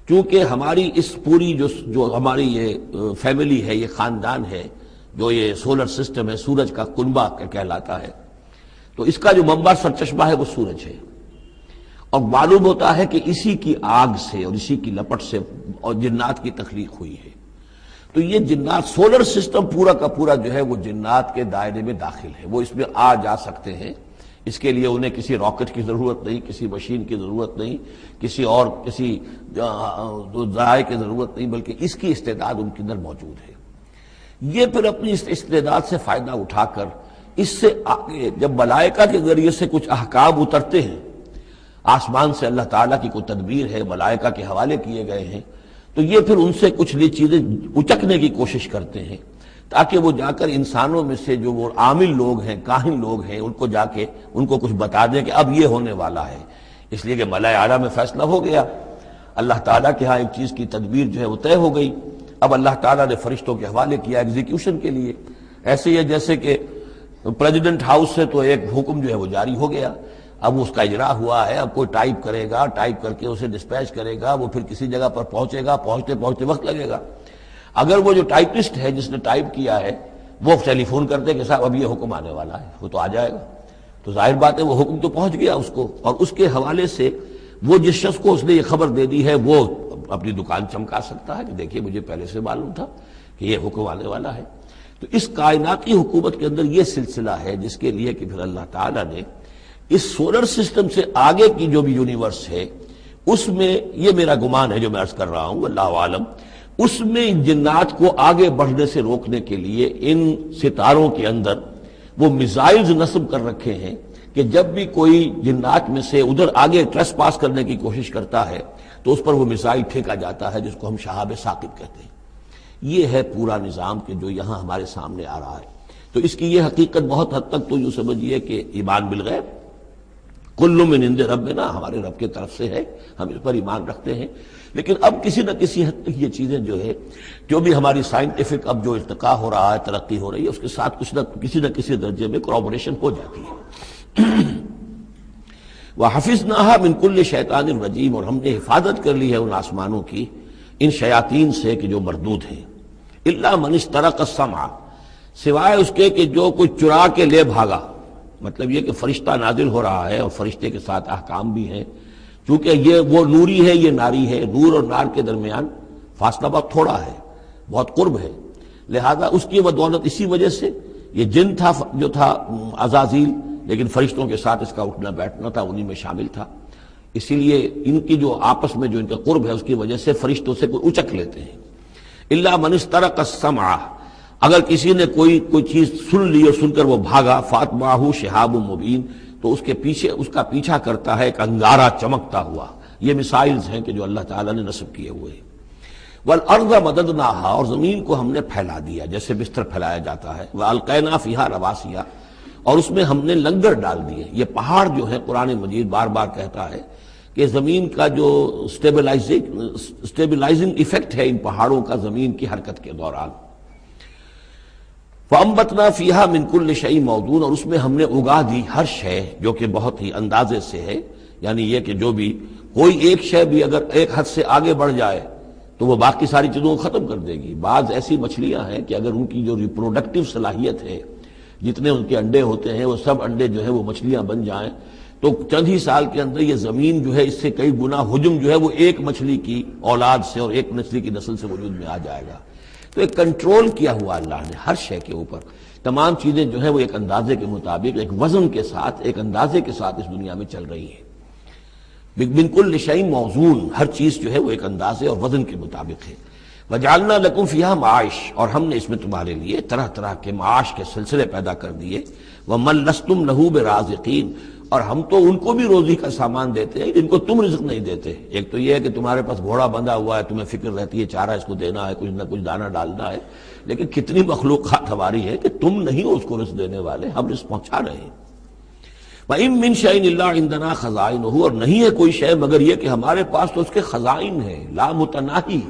چونکہ ہماری اس پوری جو ہماری یہ فیملی ہے، یہ خاندان ہے، جو یہ سولر سسٹم ہے، سورج کا کنبہ کہلاتا ہے، تو اس کا جو منبع سرچشمہ ہے وہ سورج ہے، اور معلوم ہوتا ہے کہ اسی کی آگ سے اور اسی کی لپٹ سے اور جنات کی تخلیق ہوئی ہے۔ تو یہ جنات، سولر سسٹم پورا کا پورا جو ہے وہ جنات کے دائرے میں داخل ہے، وہ اس میں آ جا سکتے ہیں۔ اس کے لیے انہیں کسی راکٹ کی ضرورت نہیں، کسی مشین کی ضرورت نہیں، کسی ذرائع کی ضرورت نہیں، بلکہ اس کی استعداد ان کے اندر موجود ہے۔ یہ پھر اپنی اس استعداد سے فائدہ اٹھا کر اس سے آگے جب ملائکہ کے ذریعے سے کچھ احکام اترتے ہیں، آسمان سے اللہ تعالیٰ کی کوئی تدبیر ہے، ملائکہ کے حوالے کیے گئے ہیں، تو یہ پھر ان سے کچھ چیزیں اچکنے کی کوشش کرتے ہیں، تاکہ وہ جا کر انسانوں میں سے جو وہ عامل لوگ ہیں، کاہن لوگ ہیں، ان کو جا کے ان کو کچھ بتا دیں کہ اب یہ ہونے والا ہے۔ اس لیے کہ ملائے اعلیٰ میں فیصلہ ہو گیا، اللہ تعالیٰ کے ہاں ایک چیز کی تدبیر جو ہے وہ طے ہو گئی، اب اللہ تعالیٰ نے فرشتوں کے حوالے کیا ایگزیکیوشن کے لیے۔ ایسے ہی ہے جیسے کہ پریزیڈنٹ ہاؤس سے تو ایک حکم جو ہے وہ جاری ہو گیا، اب اس کا اجرا ہوا ہے، اب کوئی ٹائپ کرے گا، ٹائپ کر کے اسے ڈسپیچ کرے گا، وہ پھر کسی جگہ پر پہنچے گا، پہنچتے وقت لگے گا۔ اگر وہ جو ٹائپسٹ ہے جس نے ٹائپ کیا ہے وہ ٹیلی فون کرتے کہ صاحب اب یہ حکم آنے والا ہے، وہ تو آ جائے گا، تو ظاہر بات ہے وہ حکم تو پہنچ گیا اس کو، اور اس کے حوالے سے وہ جس شخص کو اس نے یہ خبر دے دی ہے وہ اپنی دکان چمکا سکتا ہے کہ دیکھیے مجھے پہلے سے معلوم تھا کہ یہ حکم آنے والا ہے۔ تو اس کائناتی حکومت کے اندر یہ سلسلہ ہے جس کے لیے کہ پھر اللہ تعالیٰ نے اس سولر سسٹم سے آگے کی جو بھی یونیورس ہے اس میں، یہ میرا گمان ہے جو میں عرض کر رہا ہوں، اللہ عالم، اس میں جنات کو آگے بڑھنے سے روکنے کے لیے ان ستاروں کے اندر وہ میزائلز نصب کر رکھے ہیں کہ جب بھی کوئی جنات میں سے ادھر آگے ٹریس پاس کرنے کی کوشش کرتا ہے تو اس پر وہ میزائل پھینکا جاتا ہے، جس کو ہم شہاب ثاقب کہتے ہیں۔ یہ ہے پورا نظام کہ جو یہاں ہمارے سامنے آ رہا ہے۔ تو اس کی یہ حقیقت بہت حد تک تو یوں سمجھیے کہ ایمان بالغیب، کل من عند ربنا، ہمارے رب کے طرف سے ہے، ہم اس پر ایمان رکھتے ہیں، لیکن اب کسی نہ کسی حد تک یہ چیزیں جو ہے، جو بھی ہماری سائنٹیفک اب جو ارتقاء ہو رہا ہے، ترقی ہو رہی ہے، اس کے ساتھ کچھ نہ کسی درجے میں کورابوریشن ہو جاتی ہے۔ وَحَفِظْنَاهَا مِن كُلِّ شَيْطَانٍ رَجِيمٍ، اور ہم نے حفاظت کر لی ہے ان آسمانوں کی ان شیاطین سے کہ جو مردود ہیں، إِلَّا مَنِ اسْتَرَقَ السَّمْعَ، سوائے اس کے کہ جو کوئی چرا کے لے بھاگا، مطلب یہ کہ فرشتہ نازل ہو رہا ہے اور فرشتے کے ساتھ احکام بھی ہیں، چونکہ یہ وہ نوری ہے، یہ ناری ہے، نور اور نار کے درمیان فاصلہ بہت تھوڑا ہے، بہت قرب ہے، لہذا اس کی بدولت اسی وجہ سے یہ جن تھا جو تھا عزازیل، لیکن فرشتوں کے ساتھ اس کا اٹھنا بیٹھنا تھا، انہی میں شامل تھا، اسی لیے ان کی جو آپس میں جو ان کا قرب ہے اس کی وجہ سے فرشتوں سے کوئی اچک لیتے ہیں۔ الا من استرق السمع، اگر کسی نے کوئی چیز سن لی اور سن کر وہ بھاگا، فاتبعہ شہاب مبین، تو اس کے پیچھے اس کا پیچھا کرتا ہے ایک انگارہ چمکتا ہوا۔ یہ مثائلز ہیں کہ جو اللہ تعالیٰ نے نصب کیے ہوئے ہیں۔ والارض مددناہا، اور زمین کو ہم نے پھیلا دیا جیسے بستر پھیلایا جاتا ہے، والقینا فیہا رواسیا، اور اس میں ہم نے لنگر ڈال دیے۔ یہ پہاڑ جو ہے قرآن مجید بار بار کہتا ہے کہ زمین کا جو سٹیبلائزنگ ایفیکٹ ہے ان پہاڑوں کا زمین کی حرکت کے دوران۔ فَأَنبَتْنَا فِيهَا مِن كُلِّ شَيْءٍ مَوْزُونٍ، اور اس میں ہم نے اگا دی ہر شے جو کہ بہت ہی اندازے سے ہے، یعنی یہ کہ جو بھی کوئی ایک شے بھی اگر ایک حد سے آگے بڑھ جائے تو وہ باقی ساری چیزوں کو ختم کر دے گی۔ بعض ایسی مچھلیاں ہیں کہ اگر ان کی جو ریپروڈکٹیو صلاحیت ہے، جتنے ان کے انڈے ہوتے ہیں وہ سب انڈے جو ہے وہ مچھلیاں بن جائیں تو چند ہی سال کے اندر یہ زمین جو ہے اس سے کئی گنا حجم جو ہے وہ ایک مچھلی کی اولاد سے اور ایک مچھلی کی نسل سے وجود میں آ جائے گا۔ تو ایک کنٹرول کیا ہوا اللہ نے ہر شے کے اوپر، تمام چیزیں جو ہیں وہ ایک اندازے کے مطابق، ایک وزن کے ساتھ، ایک اندازے کے ساتھ اس دنیا میں چل رہی ہیں۔ من کل شیء موزون، ہر چیز جو ہے وہ ایک اندازے اور وزن کے مطابق ہے۔ وجعلنا لکم فیہا معاش، اور ہم نے اس میں تمہارے لیے طرح طرح کے معاش کے سلسلے پیدا کر دیے۔ ومن لستم لہ برازقین، اور ہم تو ان کو بھی روزی کا سامان دیتے ہیں جن کو تم رزق نہیں دیتے۔ ایک تو یہ ہے کہ تمہارے پاس گھوڑا بندھا ہوا ہے، تمہیں فکر رہتی ہے چارہ اس کو دینا ہے، کچھ نہ کچھ دانہ ڈالنا ہے، لیکن کتنی مخلوقات ہماری ہے کہ تم نہیں ہو اس کو رزق دینے والے، ہم رزق پہنچا رہے ہیں۔ وَإِن مِّن شَيْءٍ إِلَّا عِندَنَا خَزَائِنُهُ، اور نہیں ہے کوئی شے مگر یہ کہ ہمارے پاس تو اس کے خزائن ہیں، لا متناہی،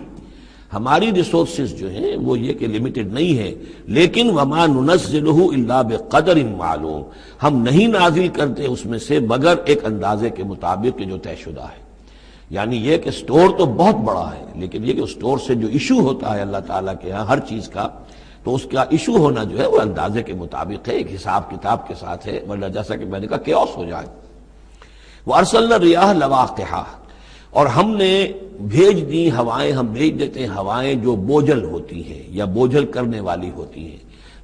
ہماری ریسورسز جو ہیں وہ یہ کہ لمیٹڈ نہیں ہے، لیکن وما ننزلہ الا بقدر معلوم، ہم نہیں نازل کرتے اس میں سے مگر ایک اندازے کے مطابق کہ جو طے شدہ ہے۔ یعنی یہ کہ سٹور تو بہت بڑا ہے، لیکن یہ کہ سٹور سے جو ایشو ہوتا ہے اللہ تعالیٰ کے ہاں ہر چیز کا، تو اس کا ایشو ہونا جو ہے وہ اندازے کے مطابق ہے، ایک حساب کتاب کے ساتھ ہے، ورنہ جیسا کہ میں نے کہا کیوس ہو جائے۔ وارسلنا الرياح لواقح، اور ہم نے بھیج دی ہوائیں، ہم بھیج دیتے ہیں ہوائیں جو بوجھل ہوتی ہیں یا بوجھل کرنے والی ہوتی ہیں۔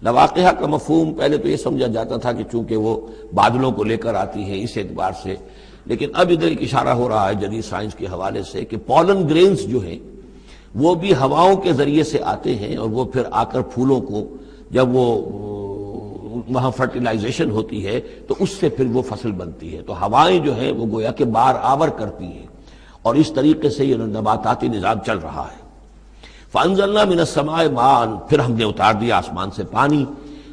لواقح کا مفہوم پہلے تو یہ سمجھا جاتا تھا کہ چونکہ وہ بادلوں کو لے کر آتی ہیں اس اعتبار سے، لیکن اب ادھر ایک اشارہ ہو رہا ہے جدید سائنس کے حوالے سے کہ پولن گرینز جو ہیں وہ بھی ہواؤں کے ذریعے سے آتے ہیں، اور وہ پھر آ کر پھولوں کو جب وہ وہاں فرٹیلائزیشن ہوتی ہے تو اس سے پھر وہ فصل بنتی ہے۔ تو ہوائیں جو ہیں وہ گویا کہ بار آور کرتی ہیں، اور اس طریقے سے یہ نباتاتی نظام چل رہا ہے۔ فَأَنزَلْنَا مِنَ السَّمَاءِ مَاءً، پھر ہم نے اتار دیا آسمان سے پانی،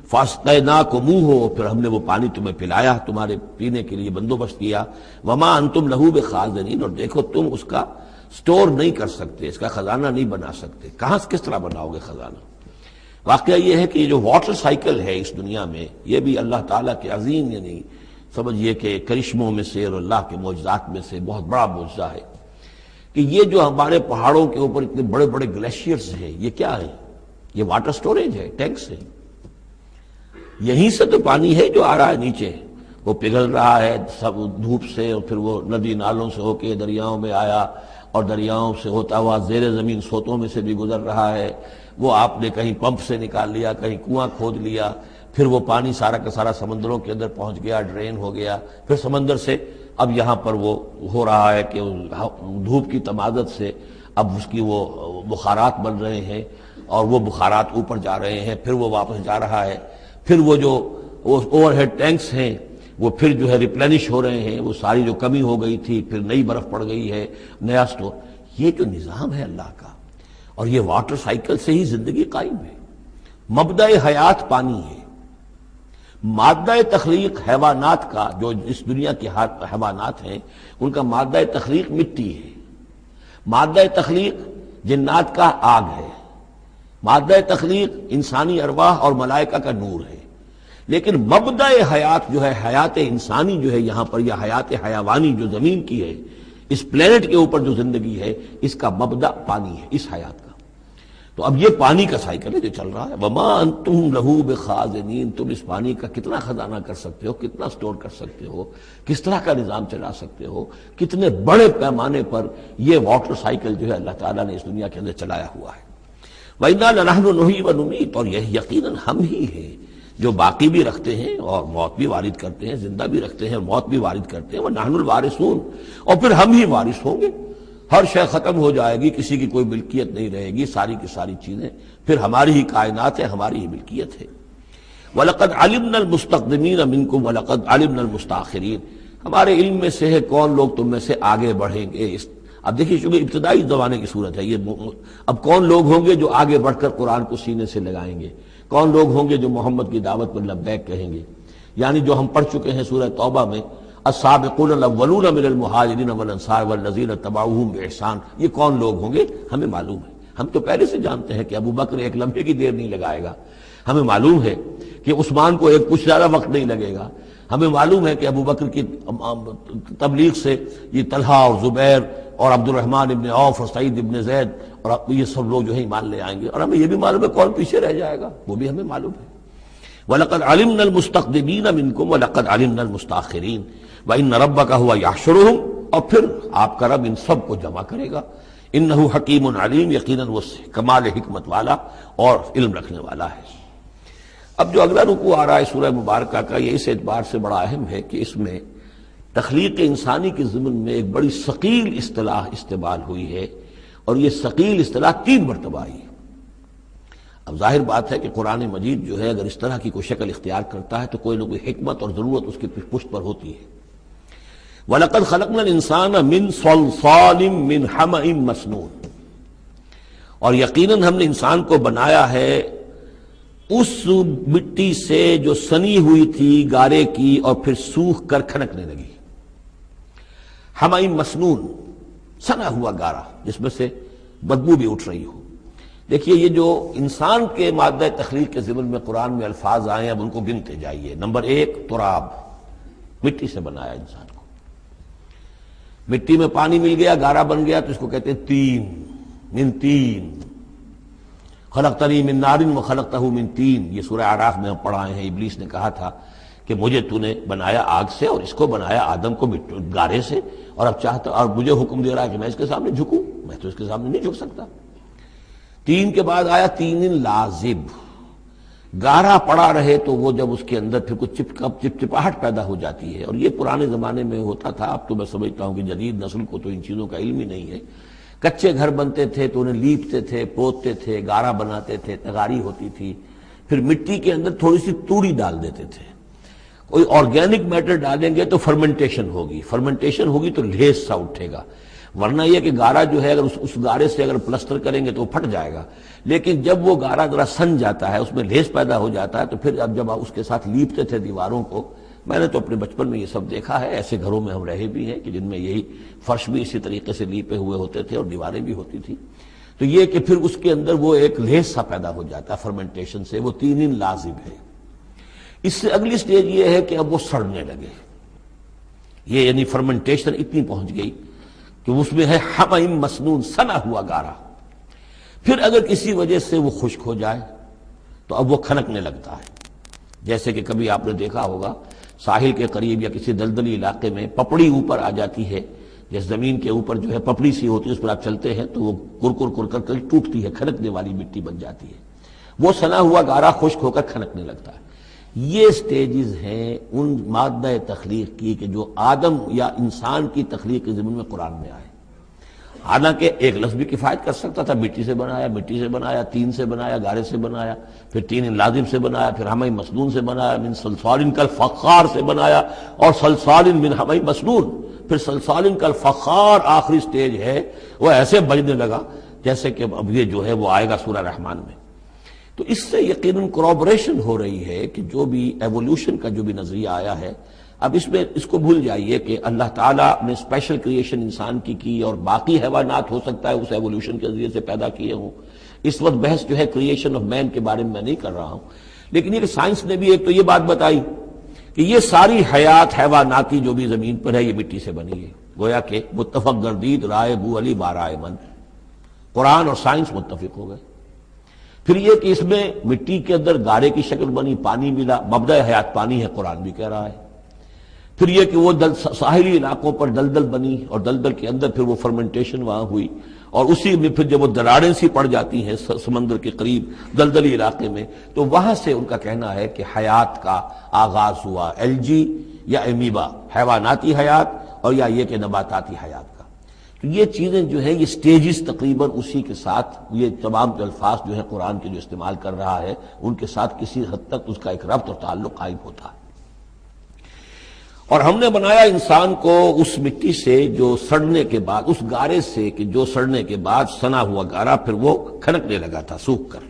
فَاسْقَيْنَاكُمُوهُ، پھر ہم نے وہ پانی تمہیں پلایا، تمہارے پینے کے لیے بندوبست کیا۔ وَمَا أَنْتُمْ لَهُ بِخَازِنِينَ، اور دیکھو تم اس کا سٹور نہیں کر سکتے، اس کا خزانہ نہیں بنا سکتے۔ کہاں کس طرح بناؤ گے خزانہ؟ واقعہ یہ ہے کہ یہ جو واٹر سائیکل ہے اس دنیا میں، یہ بھی اللہ تعالیٰ کے عظیم، یعنی سمجھئے کہ کرشموں میں سے اور اللہ کے معجزات میں سے بہت بڑا معجزہ ہے کہ یہ جو ہمارے پہاڑوں کے اوپر اتنے بڑے بڑے گلیشیئرز ہیں، یہ کیا ہے؟ یہ واٹر سٹوریج ہے، ٹینکس ہے۔ یہیں سے تو پانی ہے جو آ رہا ہے نیچے، وہ پگھل رہا ہے سب دھوپ سے، اور پھر وہ ندی نالوں سے ہو کے دریاؤں میں آیا، اور دریاؤں سے ہوتا ہوا زیر زمین سوتوں میں سے بھی گزر رہا ہے۔ وہ آپ نے کہیں پمپ سے نکال لیا، کہیں کنواں کھود لیا، پھر وہ پانی سارا کا سارا سمندروں کے اندر پہنچ گیا، ڈرین ہو گیا، پھر سمندر سے اب یہاں پر وہ ہو رہا ہے کہ دھوپ کی تمازت سے اب اس کی وہ بخارات بن رہے ہیں، اور وہ بخارات اوپر جا رہے ہیں، پھر وہ واپس جا رہا ہے، پھر وہ جو اوور ہیڈ ٹینکس ہیں وہ پھر جو ہے ریپلینش ہو رہے ہیں، وہ ساری جو کمی ہو گئی تھی پھر نئی برف پڑ گئی ہے، نیا سٹور۔ یہ جو نظام ہے اللہ کا، اور یہ واٹر سائیکل سے ہی زندگی قائم ہے۔ مبدأ حیات پانی ہے، مادہ تخلیق حیوانات کا، جو اس دنیا کے حیوانات ہیں ان کا مادہ تخلیق مٹی ہے، مادہ تخلیق جنات کا آگ ہے، مادہ تخلیق انسانی ارواح اور ملائکہ کا نور ہے، لیکن مبدأ حیات جو ہے، حیات انسانی جو ہے یہاں پر، یا حیات حیوانی جو زمین کی ہے، اس پلینٹ کے اوپر جو زندگی ہے، اس کا مبدأ پانی ہے، اس حیات کا۔ تو اب یہ پانی کا سائیکل ہے جو چل رہا ہے. وما انتم لہو بخازنین، تم اس پانی کا کتنا خزانہ کر سکتے ہو، کتنا سٹور کر سکتے ہو، کس طرح کا نظام چلا سکتے ہو، کتنے بڑے پیمانے پر یہ واٹر سائیکل جو ہے اللہ تعالیٰ نے اس دنیا کے اندر چلایا ہوا ہے. وَإِنَّا لَنَحْنُ نُحْيِي وَنُمِيتُ، اور یہ یقیناً ہم ہی ہیں جو باقی بھی رکھتے ہیں اور موت بھی وارد کرتے ہیں، زندہ بھی رکھتے ہیں اور موت بھی وارد کرتے ہیں. وَنَحْنُ الْوَارِثُونَ، اور پھر ہم ہی وارث ہوں گے. ہر شے ختم ہو جائے گی، کسی کی کوئی ملکیت نہیں رہے گی، ساری کی ساری چیزیں پھر ہماری ہی کائنات ہے، ہماری ہی ملکیت ہے. وَلَقَدْ عَلِمْنَا الْمُسْتَقْدِمِينَ مِنْكُمْ وَلَقَدْ عَلِمْنَا الْمُسْتَأْخِرِينَ، ہمارے علم میں سے ہے کون لوگ تم میں سے آگے بڑھیں گے. اب دیکھیے چونکہ ابتدائی زمانے کی صورت ہے یہ، اب کون لوگ ہوں گے جو آگے بڑھ کر قرآن کو سینے سے لگائیں گے، کون لوگ ہوں گے جو محمد کی دعوت پر لبیک کہیں گے. یعنی جو ہم پڑھ چکے ہیں سورہ توبہ میں، السابقون الاولون من المہاجرین والانصار والذین اتبعوہم باحسان، یہ کون لوگ ہوں گے ہمیں معلوم ہے. ہم تو پہلے سے جانتے ہیں کہ ابو بکر ایک لمحے کی دیر نہیں لگائے گا، ہمیں معلوم ہے کہ عثمان کو ایک کچھ زیادہ وقت نہیں لگے گا، ہمیں معلوم ہے کہ ابو بکر کی تبلیغ سے یہ طلحہ اور زبیر اور عبد الرحمن ابن عوف اور سعید ابن زید اور یہ سب لوگ جو ہے ایمان لے آئیں گے، اور ہمیں یہ بھی معلوم ہے کون پیچھے رہ جائے گا، وہ بھی ہمیں معلوم ہے. وَلَقَدْ عَلِمْنَا الْمُسْتَقْدِمِينَ مِنْكُمْ وَلَقَدْ عَلِمْنَا الْمُسْتَأْخِرِينَ وَإِنَّ رَبَّكَ هُوَ يَحْشُرُهُمْ، اور پھر آپ کا رب ان سب کو جمع کرے گا. انہ حکیم علیم، یقیناً وہ کمال حکمت والا اور علم رکھنے والا ہے. اب جو اگلا رکوع آ رہا ہے سورہ مبارکہ کا، یہ اس اعتبار سے بڑا اہم ہے کہ اس میں تخلیق انسانی کے ضمن میں ایک بڑی ثقیل اصطلاح استعمال ہوئی ہے، اور یہ ثقیل اصطلاح 3 مرتبہ آئی ہے. اب ظاہر بات ہے کہ قرآن مجید جو ہے اگر اس طرح کی کوئی شکل اختیار کرتا ہے تو کوئی نہ کوئی حکمت اور ضرورت اس کی پشت پر ہوتی ہے. وَلَقَدْ خَلَقْنَا الْإِنسَانَ مِنْ صَلْصَالٍ مِّنْ حَمَإٍ مَّسْنُونٍ، اور یقیناً ہم نے انسان کو بنایا ہے اس مٹی سے جو سنی ہوئی تھی گارے کی اور پھر سوکھ کر کھنکنے لگی. حَمَإٍ مَّسْنُون، سنا ہوا گارا جس میں سے بدبو بھی اٹھ رہی ہو. دیکھیے یہ جو انسان کے مادہ تخلیق کے ضمن میں قرآن میں الفاظ آئے ہیں اب ان کو گنتے جائیے. نمبر 1 تراب، مٹی سے بنایا انسان کو. مٹی میں پانی مل گیا، گارا بن گیا، تو اس کو کہتے ہیں تین، من تین. خلقتنی من نار وخلقتہ من تین، یہ سورہ اعراف میں ہم پڑھائے ہیں. ابلیس نے کہا تھا کہ مجھے تو نے بنایا آگ سے اور اس کو بنایا آدم کو گارے سے، اور اب چاہتا اور مجھے حکم دے رہا ہے کہ میں اس کے سامنے جھکوں، میں تو اس کے سامنے نہیں جھک سکتا. تین کے بعد آیا تین لازب، گارا پڑا رہے تو وہ جب اس کے اندر پھر کچھ چپچپاہٹ پیدا ہو جاتی ہے، اور یہ پرانے زمانے میں ہوتا تھا. اب تو میں سمجھتا ہوں کہ جدید نسل کو تو ان چیزوں کا علم ہی نہیں ہے. کچے گھر بنتے تھے تو انہیں لیپتے تھے، پوتتے تھے، گارا بناتے تھے، تغاری ہوتی تھی، پھر مٹی کے اندر تھوڑی سی توڑی ڈال دیتے تھے. کوئی آرگینک میٹر ڈالیں گے تو فرمنٹیشن ہوگی، فرمنٹیشن ہوگی تو لیس سا اٹھے گا. ورنہ یہ کہ گارا جو ہے اگر اس گارے سے اگر پلسٹر کریں گے تو وہ پھٹ جائے گا. لیکن جب وہ گارا ذرا سن جاتا ہے، اس میں لیس پیدا ہو جاتا ہے، تو پھر اب جب اس کے ساتھ لیپتے تھے دیواروں کو، میں نے تو اپنے بچپن میں یہ سب دیکھا ہے، ایسے گھروں میں ہم رہے بھی ہیں کہ جن میں یہی فرش بھی اسی طریقے سے لیپے ہوئے ہوتے تھے اور دیواریں بھی ہوتی تھی. تو یہ کہ پھر اس کے اندر وہ ایک لیس سا پیدا ہو جاتا ہے فرمنٹیشن سے، وہ تین لازم ہے. اس سے اگلی سٹیج یہ ہے کہ اب وہ سڑنے لگے. یہ یعنی فرمنٹیشن اتنی پہنچ گئی کہ اس میں ہے حَمَإٍ مَّسْنُون، سنا ہوا گارا. پھر اگر کسی وجہ سے وہ خشک ہو جائے تو اب وہ کھنکنے لگتا ہے. جیسے کہ کبھی آپ نے دیکھا ہوگا ساحل کے قریب یا کسی دلدلی علاقے میں پپڑی اوپر آ جاتی ہے، جیسے زمین کے اوپر جو ہے پپڑی سی ہوتی ہے، اس پر آپ چلتے ہیں تو وہ کر کر ٹوٹتی ہے، کھنکنے والی مٹی بن جاتی ہے. وہ سنا ہوا گارا خشک ہو کر کھنکنے لگتا ہے. یہ سٹیجز ہیں ان مادہ تخلیق کی کہ جو آدم یا انسان کی تخلیق کے ضمن میں قرآن میں آئے. حالانکہ ایک لفظ بھی کفایت کر سکتا تھا، مٹی سے بنایا، تین سے بنایا، گارے سے بنایا، پھر تین لازم سے بنایا، پھر حَمَإٍ مَّسْنُون سے بنایا، من صلصال کالفخار سے بنایا، اور صلصال من حَمَإٍ مَّسْنُون، پھر صلصال کالفخار آخری سٹیج ہے. وہ ایسے بجنے لگا جیسے کہ اب یہ جو ہے وہ آئے گا سورہ رحمان میں. تو اس سے یقیناً کورابریشن ہو رہی ہے کہ جو بھی ایوولوشن کا جو بھی نظریہ آیا ہے، اب اس میں اس کو بھول جائیے کہ اللہ تعالیٰ نے اسپیشل کریشن انسان کی اور باقی حیوانات ہو سکتا ہے اس ایوولوشن کے ذریعے سے پیدا کیے ہوں. اس وقت بحث جو ہے کریشن آف مین کے بارے میں نہیں کر رہا ہوں، لیکن یہ کہ سائنس نے بھی ایک تو یہ بات بتائی کہ یہ ساری حیات حیواناتی جو بھی زمین پر ہے یہ مٹی سے بنی ہے. گویا کہ متفق گردید رائے بو علی بارائے من، قرآن اور سائنس متفق ہو گئے. پھر یہ کہ اس میں مٹی کے اندر گارے کی شکل بنی، پانی ملا، مبدأ حیات پانی ہے، قرآن بھی کہہ رہا ہے۔ پھر یہ کہ وہ ساحلی علاقوں پر دلدل بنی، اور دلدل کے اندر پھر وہ فرمنٹیشن وہاں ہوئی، اور اسی میں پھر جب وہ دراڑیں سی پڑ جاتی ہیں سمندر کے قریب دلدلی علاقے میں، تو وہاں سے ان کا کہنا ہے کہ حیات کا آغاز ہوا، الجی یا امیبا، حیواناتی حیات، اور یا یہ کہ نباتاتی حیات کا۔ تو یہ چیزیں جو ہیں، یہ سٹیجز تقریباً اسی کے ساتھ، یہ تمام الفاظ جو ہیں قرآن کے جو استعمال کر رہا ہے ان کے ساتھ کسی حد تک اس کا ایک ربط اور تعلق قائم ہوتا ہے۔ اور ہم نے بنایا انسان کو اس مٹی سے جو سڑنے کے بعد، اس گارے سے کہ جو سڑنے کے بعد سنا ہوا گارا پھر وہ کھنکنے لگا تھا سوکھ کر۔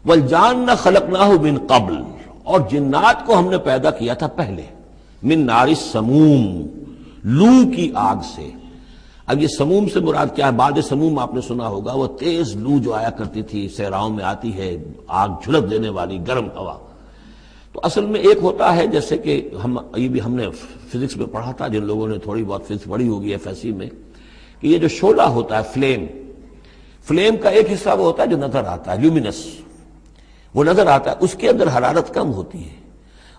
والجان خلقناہ من قبل، اور جنات کو ہم نے پیدا کیا تھا پہلے، من نار السموم، لو کی آگ سے۔ اب یہ سموم سے مراد کیا ہے؟ بعد سموم آپ نے سنا ہوگا، وہ تیز لو جو آیا کرتی تھی، صحراؤں میں آتی ہے، آگ جھلک دینے والی گرم ہوا۔ تو اصل میں ایک ہوتا ہے، جیسے کہ ہم نے فزکس میں پڑھا تھا، جن لوگوں نے تھوڑی بہت فزکس پڑھی ہوگی ایف ایس سی میں، کہ یہ جو شعلہ ہوتا ہے، فلیم کا ایک حصہ وہ ہوتا ہے جو نظر آتا ہے، لیومینس، وہ نظر آتا ہے، اس کے اندر حرارت کم ہوتی ہے،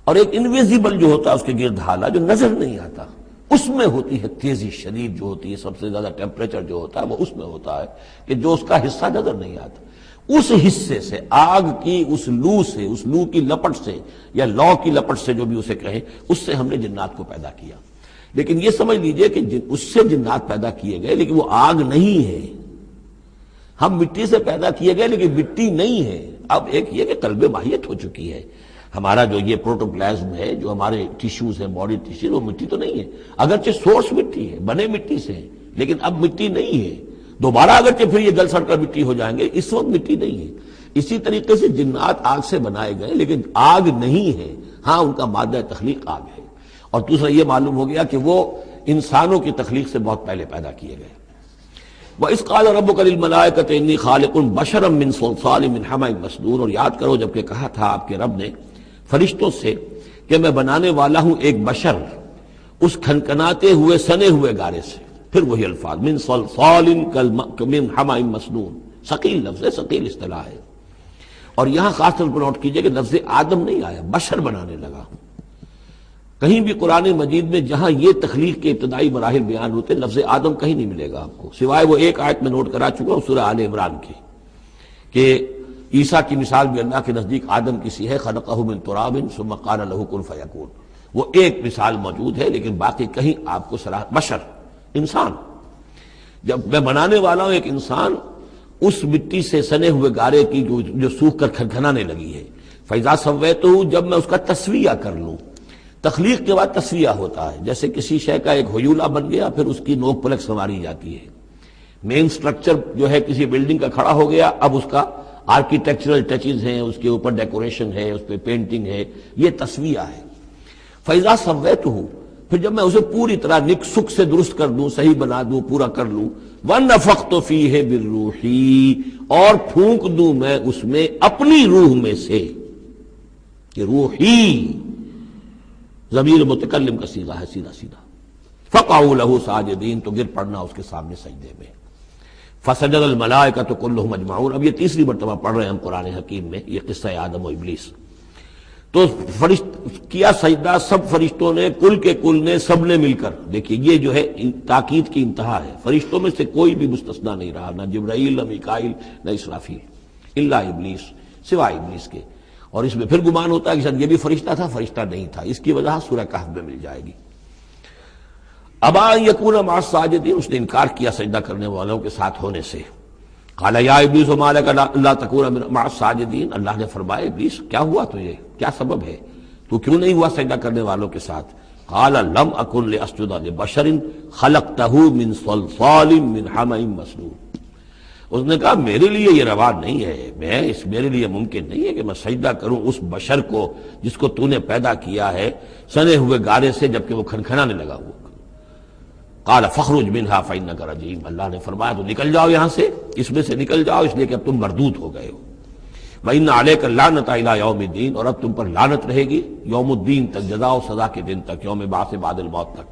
اور ایک انویزیبل جو ہوتا ہے اس کے گرد حالہ جو نظر نہیں آتا، اس میں ہوتی ہے تیزی شدید جو ہوتی ہے، سب سے زیادہ ٹیمپریچر جو ہوتا ہے وہ اس میں ہوتا ہے کہ جو اس کا حصہ نظر نہیں آتا۔ اس حصے سے، آگ کی اس لو سے، اس لو کی لپٹ سے یا لو کی لپٹ سے جو بھی اسے کہیں، اس سے ہم نے جنات کو پیدا کیا۔ لیکن یہ سمجھ لیجئے کہ اس سے جنات پیدا کیے گئے، لیکن وہ آگ نہیں ہے۔ ہم مٹی سے پیدا کیے گئے لیکن مٹی نہیں ہے۔ اب ایک یہ کہ قلب ماہیت ہو چکی ہے، ہمارا جو یہ پروٹوپلازم ہے، جو ہمارے ٹیشوز ہیں، باڈی ٹیشوز، وہ مٹی تو نہیں ہے، اگرچہ سورس مٹی ہے، بنے مٹی سے ہیں، لیکن اب مٹی نہیں ہے۔ دوبارہ اگرچہ پھر یہ گل سڑ کر مٹی ہو جائیں گے، اس وقت مٹی نہیں ہے۔ اسی طریقے سے جنات آگ سے بنائے گئے لیکن آگ نہیں ہے، ہاں ان کا مادہ تخلیق آگ ہے۔ اور دوسرا یہ معلوم ہو گیا کہ وہ انسانوں کی تخلیق سے بہت پہلے پیدا کیے گئے۔ وَإِذْ قَالَ رَبُّكَ لِلْمَلَائِكَةِ إِنِّي خَالِقٌ بَشَرًا مِّن صَلْصَالٍ مِّنْ حَمَإٍ مَّسْنُونٍ، اور یاد کرو جب کہ کہا تھا آپ کے رب نے فرشتوں سے کہ میں بنانے والا ہوں ایک بشر اس کھنکھناتے ہوئے سنے ہوئے گارے سے۔ پھر وہی الفاظ، من صلصال من حمأ مسنون، ثقیل لفظ ہے، ثقیل اصطلاح ہے۔ اور یہاں خاص طور پر نوٹ کیجئے کہ لفظ آدم نہیں آیا، بشر بنانے لگا ہوں۔ کہیں بھی قرآن مجید میں جہاں یہ تخلیق کے ابتدائی مراحل بیان ہوتے لفظ آدم کہیں نہیں ملے گا آپ کو، سوائے وہ ایک آیت میں نوٹ کرا چکا ہوں سورہ آل عمران کی، کہ عیسیٰ کی مثال بھی اللہ کے نزدیک آدم کی سی ہے، خلقہ من تراب ثم قال له کن فیکون، وہ ایک مثال موجود ہے، لیکن باقی کہیں آپ کو بشر، انسان، جب میں بنانے والا ہوں ایک انسان اس مٹی سے سنے ہوئے گارے کی جو سوکھ کر کھنکھنانے لگی ہے، فَإِذَا سَوَّيْتُهُ، جب میں اس کا تسویہ کر لوں۔ تخلیق کے بعد تسویہ ہوتا ہے، جیسے کسی شے کا ایک ہیولہ بن گیا، پھر اس کی نوک پلک سنواری جاتی ہے۔ مین سٹرکچر جو ہے کسی بلڈنگ کا کھڑا ہو گیا، اب اس کا آرکیٹیکچرل ٹچز ہیں، اس کے اوپر ڈیکوریشن ہے، اس پہ پینٹنگ ہے، یہ تسویہ ہے۔ فَإِذَا سَوَّيْتُهُ، پھر جب میں اسے پوری طرح نک سک سے درست کر دوں، صحیح بنا دوں، پورا کر لوں، وَنَفَخْتُ فِيهِ مِن رُوحِي، اور پھونک دوں میں اس میں اپنی روح میں سے، کہ روحی ضمیر متکلم کا صیغہ ہے سیدھا سیدھا، فَقَعُوا لَهُ سَاجِدِينَ، تو گر پڑنا اس کے سامنے سجدے میں۔ فَسَجَدَ الْمَلَائِكَةُ كُلُّهُمْ أَجْمَعُونَ، اب یہ تیسری مرتبہ پڑھ رہے ہیں ہم قرآن حکیم میں یہ قصہ آدم و ابلیس۔ تو کیا سجدہ سب فرشتوں نے، کل کے کل نے، سب نے مل کر۔ دیکھیے یہ جو ہے تاکید کی انتہا ہے، فرشتوں میں سے کوئی بھی مستثنیٰ نہیں رہا، نہ جبرائیل، نہ میکائیل، نہ اسرافیل، الا ابلیس، سوائے ابلیس کے۔ اور اس میں پھر گمان ہوتا ہے کہ شاید یہ بھی فرشتہ تھا، فرشتہ نہیں تھا، اس کی وجہ سورہ کہف میں مل جائے گی۔ ابا ان یکون مع الساجدین، اس نے انکار کیا سجدہ کرنے والوں کے ساتھ ہونے سے۔ قال یا ابلیس ما لک الا تکون مع الساجدین، اللہ نے فرمایا ابلیس کیا ہوا تجھے، کیا سبب ہے، تو کیوں نہیں ہوا سجدہ کرنے والوں کے ساتھ؟ قال لم اکن لاسجد لبشر خلقتہ من صلصال من حمأ مسنون، اس نے کہا میرے لیے یہ روا نہیں ہے، میرے لیے ممکن نہیں ہے کہ میں سجدہ کروں اس بشر کو جس کو تو نے پیدا کیا ہے سنے ہوئے گارے سے، جبکہ وہ کھنکھنانے لگا ہوا۔ قال فاخرج منها فإنك رجيم، اللہ نے فرمایا تو نکل جاؤ یہاں سے، اس میں سے نکل جاؤ، اس لیے کہ اب تم مردود ہو گئے ہو۔ وإن عليك اللعنة إلى يوم الدين، اور اب تم پر لعنت رہے گی یوم الدین تک، جزا و سزا کے دن تک، یوم بعث بعد الموت تک۔